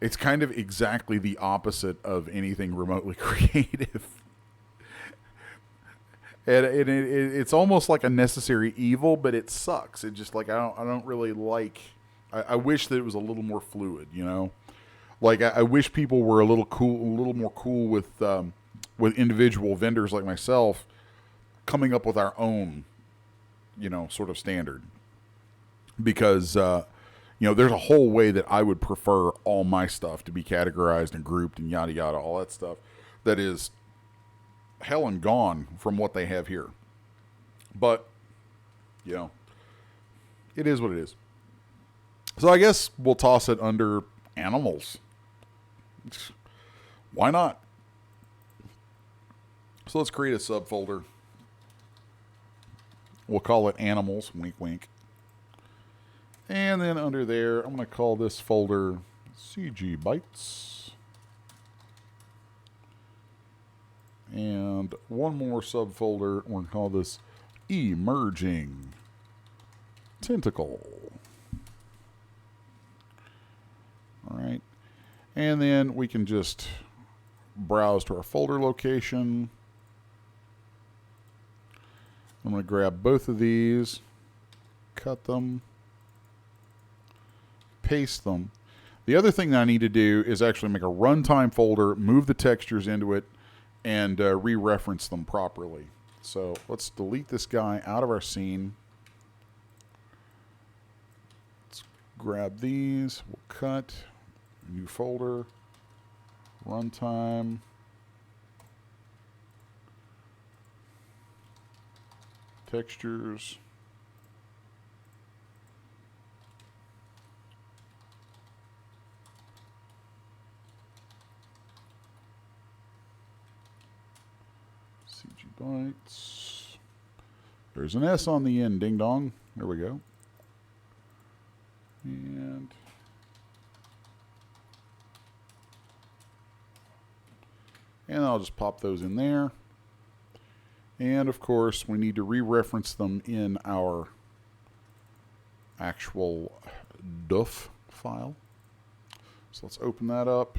it's kind of exactly the opposite of anything remotely creative. And it's almost like a necessary evil, but it sucks. It just, like, I don't really like. I wish that it was a little more fluid, you know. Like, I wish people were a little more cool with individual vendors like myself coming up with our own, you know, sort of standard. Because you know, there's a whole way that I would prefer all my stuff to be categorized and grouped and yada yada, all that stuff that is hell and gone from what they have here. But, you know, it is what it is. So I guess we'll toss it under animals. Why not? So let's create a subfolder. We'll call it animals, wink wink. And then under there, I'm going to call this folder CGBytes. And one more subfolder, we're going to call this Emerging Tentacle. All right. And then we can just browse to our folder location. I'm going to grab both of these, cut them, paste them. The other thing that I need to do is actually make a runtime folder, move the textures into it, and re-reference them properly. So let's delete this guy out of our scene. Let's grab these. We'll cut. New folder. Runtime. Textures. CGBytes. There's an S on the end, ding dong. There we go. And I'll just pop those in there. And of course, we need to re-reference them in our actual DUF file. So let's open that up.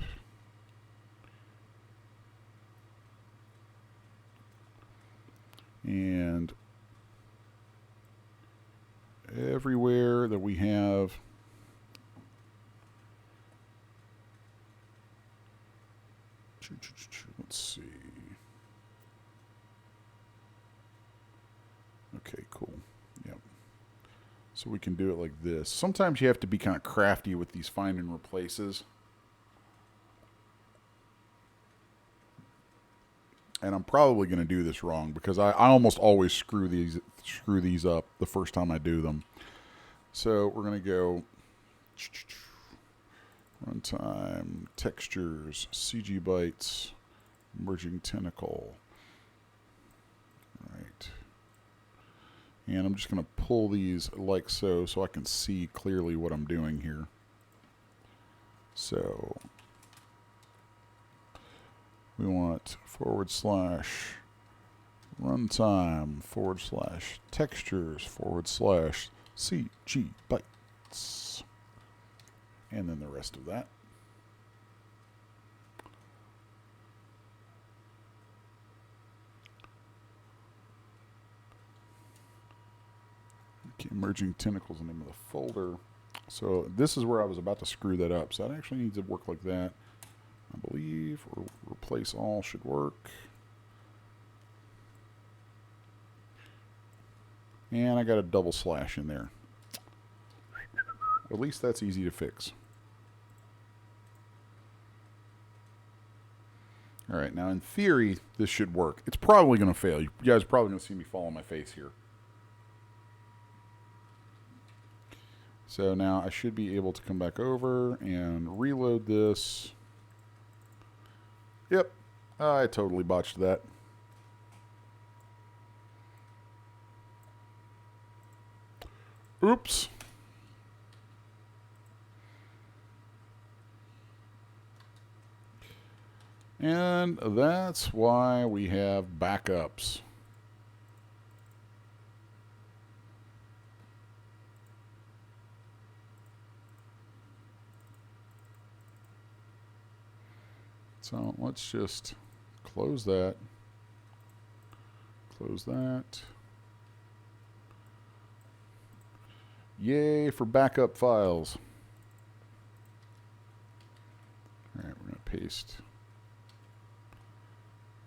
And everywhere that we have let's see. Okay, cool. Yep. So we can do it like this. Sometimes you have to be kind of crafty with these find and replaces. And I'm probably going to do this wrong because I almost always screw these up the first time I do them. So we're going to go runtime, textures, CGBytes, merging tentacle. All right. And I'm just going to pull these like so I can see clearly what I'm doing here. So we want /runtime /textures /CGBytes. And then the rest of that. Okay, merging tentacles is the name of the folder. So this is where I was about to screw that up. So that actually needs to work like that, I believe, or replace all should work. And I got a double slash in there. At least that's easy to fix. All right, now in theory, this should work. It's probably going to fail. You guys are probably going to see me fall on my face here. So now I should be able to come back over and reload this. Yep, I totally botched that. Oops. And that's why we have backups. So let's just close that. Close that. Yay for backup files. All right, we're going to paste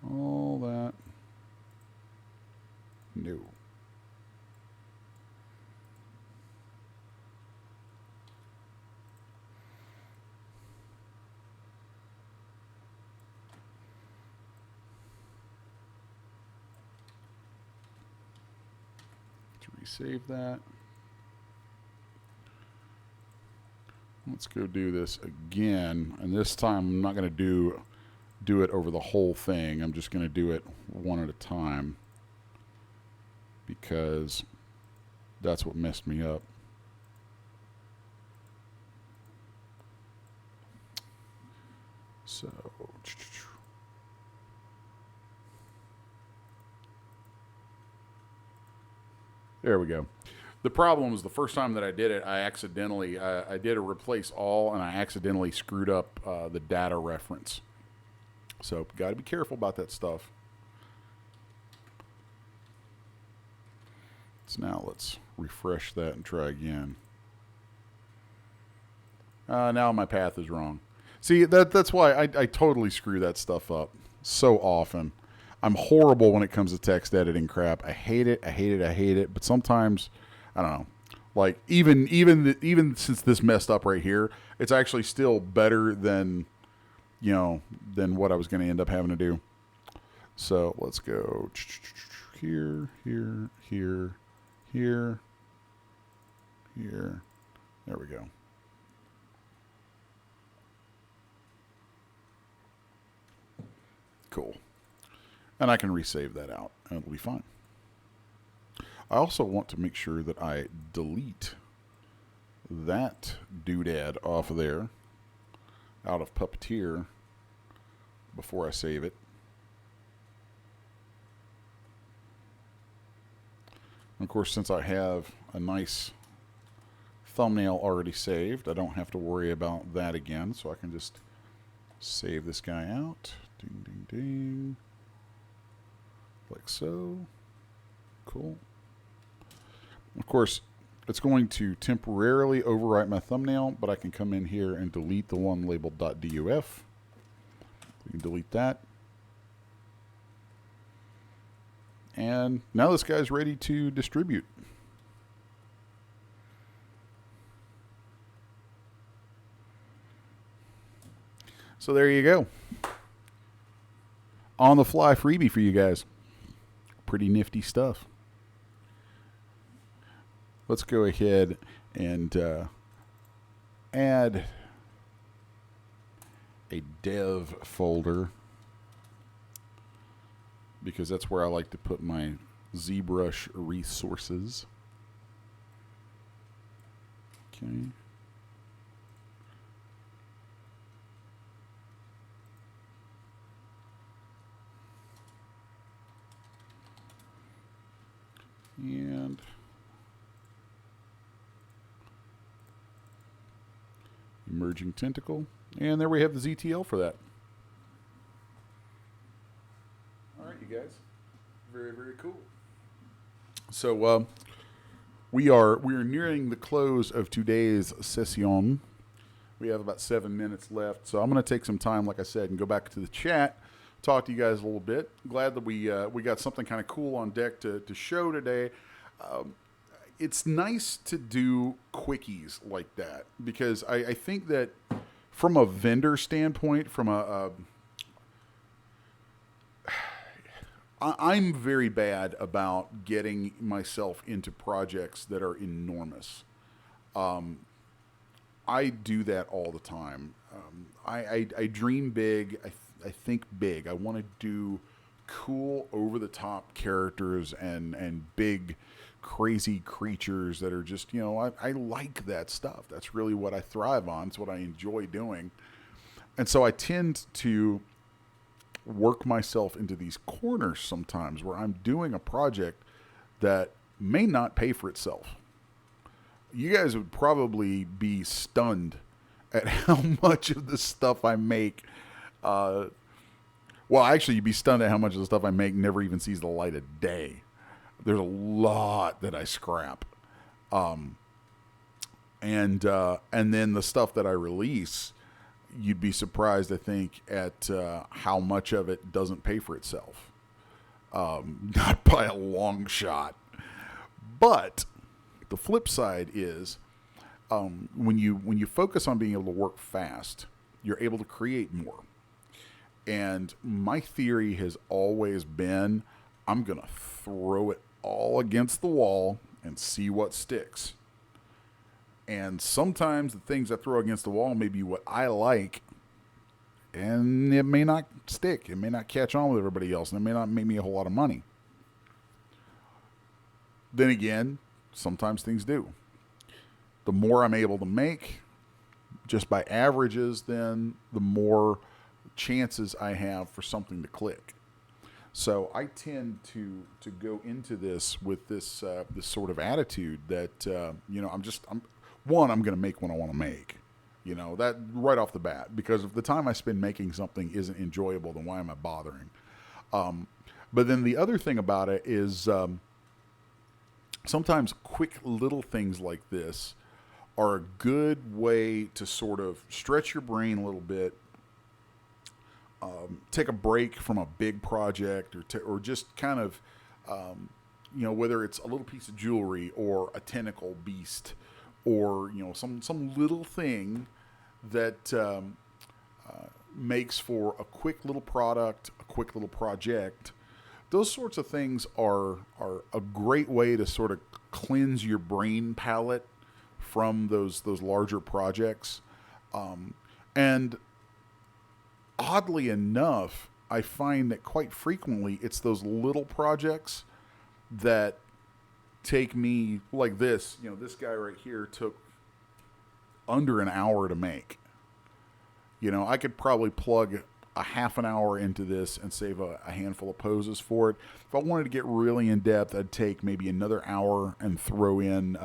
all that. No. Let's resave that. Let's go do this again, and this time I'm not going to do it over the whole thing. I'm just going to do it one at a time because that's what messed me up. So there we go. The problem was the first time that I did it, I did a replace all, and I accidentally screwed up the data reference. So got to be careful about that stuff. So now let's refresh that and try again. Now my path is wrong. See, that's why I totally screw that stuff up so often. I'm horrible when it comes to text editing crap. I hate it. I hate it. I hate it. But sometimes, I don't know. Like even since this messed up right here, it's actually still better than than what I was going to end up having to do. So let's go here, here, here, here, here. There we go. Cool. And I can resave that out. and it'll be fine. I also want to make sure that I delete that doodad off of there, out of Puppeteer, before I save it. And of course, since I have a nice thumbnail already saved, I don't have to worry about that again, so I can just save this guy out. Ding, ding, ding. Like so. Cool. Of course, it's going to temporarily overwrite my thumbnail, but I can come in here and delete the one labeled .duf. We can delete that. And now this guy's ready to distribute. So there you go. On the fly freebie for you guys. Pretty nifty stuff. Let's go ahead and add a dev folder, because that's where I like to put my ZBrush resources. Okay. And emerging tentacle. And there we have the ZTL for that. All right, you guys. Very, very cool. So we are nearing the close of today's session. We have about 7 minutes left. So I'm going to take some time, like I said, and go back to the chat, talk to you guys a little bit. Glad that we got something kind of cool on deck to show today. It's nice to do quickies like that, because I think that from a vendor standpoint, I'm very bad about getting myself into projects that are enormous. I do that all the time. I dream big. I think big. I want to do cool, over-the-top characters and big, crazy creatures that are just, I like that stuff. That's really what I thrive on. It's what I enjoy doing. And so I tend to work myself into these corners sometimes where I'm doing a project that may not pay for itself. You guys would probably be stunned at how much of the stuff I make, well, actually, you'd be stunned at how much of the stuff I make never even sees the light of day. There's a lot that I scrap. And then the stuff that I release, you'd be surprised, I think, at how much of it doesn't pay for itself. Not by a long shot. But the flip side is, when you focus on being able to work fast, you're able to create more. And my theory has always been, I'm going to throw it all against the wall and see what sticks. And sometimes the things I throw against the wall may be what I like, and it may not stick. It may not catch on with everybody else, and it may not make me a whole lot of money. Then again, sometimes things do. The more I'm able to make, just by averages, then the more chances I have for something to click. So I tend to go into this with this sort of attitude that I'm going to make what I want to make. That right off the bat, because if the time I spend making something isn't enjoyable, then why am I bothering? But then the other thing about it is sometimes quick little things like this are a good way to sort of stretch your brain a little bit, take a break from a big project, or just kind of, whether it's a little piece of jewelry or a tentacle beast, or some little thing that makes for a quick little product, a quick little project. Those sorts of things are a great way to sort of cleanse your brain palette from those larger projects. And oddly enough, I find that quite frequently it's those little projects that take me, like this. You know, this guy right here took under an hour to make. You know, I could probably plug a half an hour into this and save a handful of poses for it. If I wanted to get really in depth, I'd take maybe another hour and throw in,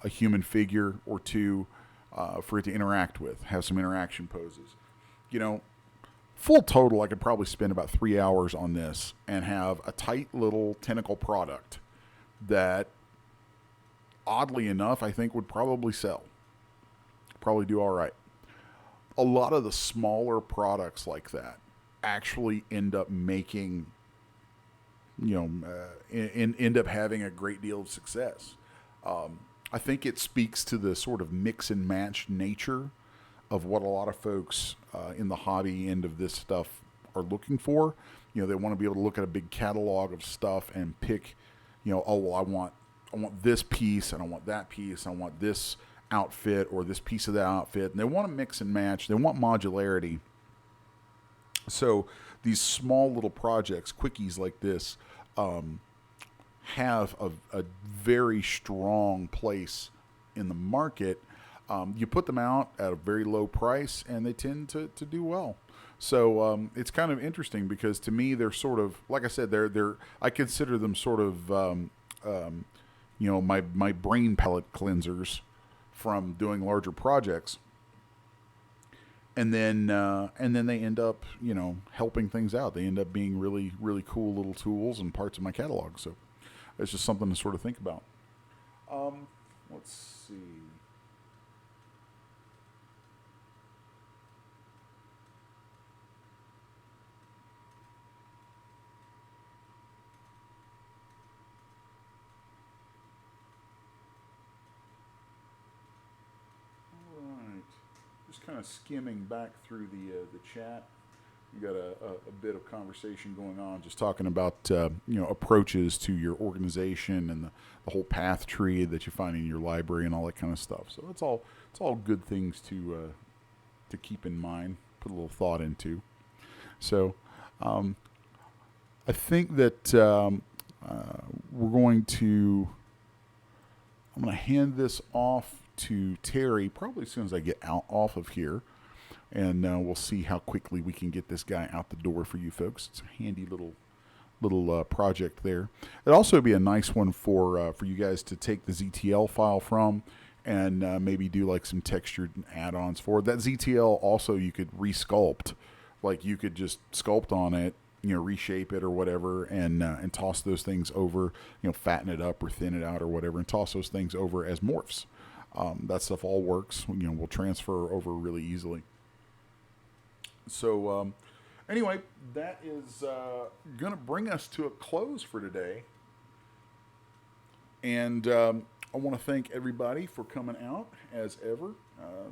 a human figure or two for it to interact with, have some interaction poses. You know, full total, I could probably spend about 3 hours on this and have a tight little tentacle product that, oddly enough, I think would probably sell. Probably do all right. A lot of the smaller products like that actually end up making, end up having a great deal of success. I think it speaks to the sort of mix and match nature of what a lot of folks in the hobby end of this stuff are looking for. You know, they want to be able to look at a big catalog of stuff and pick, oh, well, I want this piece and I want that piece. I want this outfit or this piece of that outfit. And they want to mix and match. They want modularity. So these small little projects, quickies like this, have a very strong place in the market. You put them out at a very low price and they tend to do well. So it's kind of interesting because to me they're sort of, like I said, I consider them sort of my brain palette cleansers from doing larger projects. And then they end up, helping things out. They end up being really, really cool little tools and parts of my catalog. So it's just something to sort of think about. Let's see. Just kind of skimming back through the chat. You got a bit of conversation going on, just talking about approaches to your organization and the whole path tree that you find in your library and all that kind of stuff. So it's all good things to keep in mind, put a little thought into. So I think that I'm going to hand this off to Terry probably as soon as I get off of here, and we'll see how quickly we can get this guy out the door for you folks. It's a handy little project there. It'd also be a nice one for you guys to take the ZTL file from and maybe do like some textured add-ons for it. That ZTL also you could resculpt, like you could just sculpt on it, reshape it or whatever, and toss those things over, fatten it up or thin it out or whatever, and toss those things over as morphs. That stuff all works. Will transfer over really easily. So anyway, that is going to bring us to a close for today. And I want to thank everybody for coming out as ever.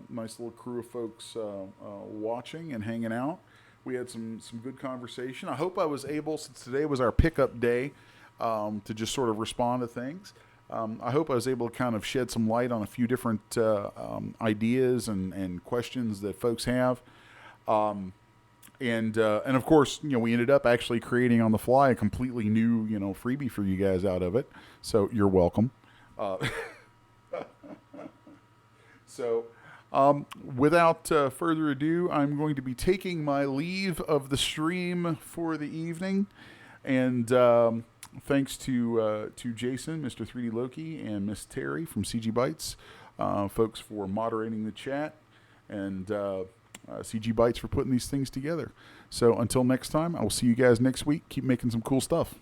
Nice little crew of folks watching and hanging out. We had some good conversation. I hope I was able, since today was our pickup day, to just sort of respond to things. I hope I was able to kind of shed some light on a few different ideas and questions that folks have. And of course, we ended up actually creating on the fly a completely new, freebie for you guys out of it. So you're welcome. So without further ado, I'm going to be taking my leave of the stream for the evening. And thanks to Jason, Mr. 3D Loki, and Miss Terry from CGBytes, folks for moderating the chat, and CGBytes for putting these things together. So until next time, I will see you guys next week. Keep making some cool stuff.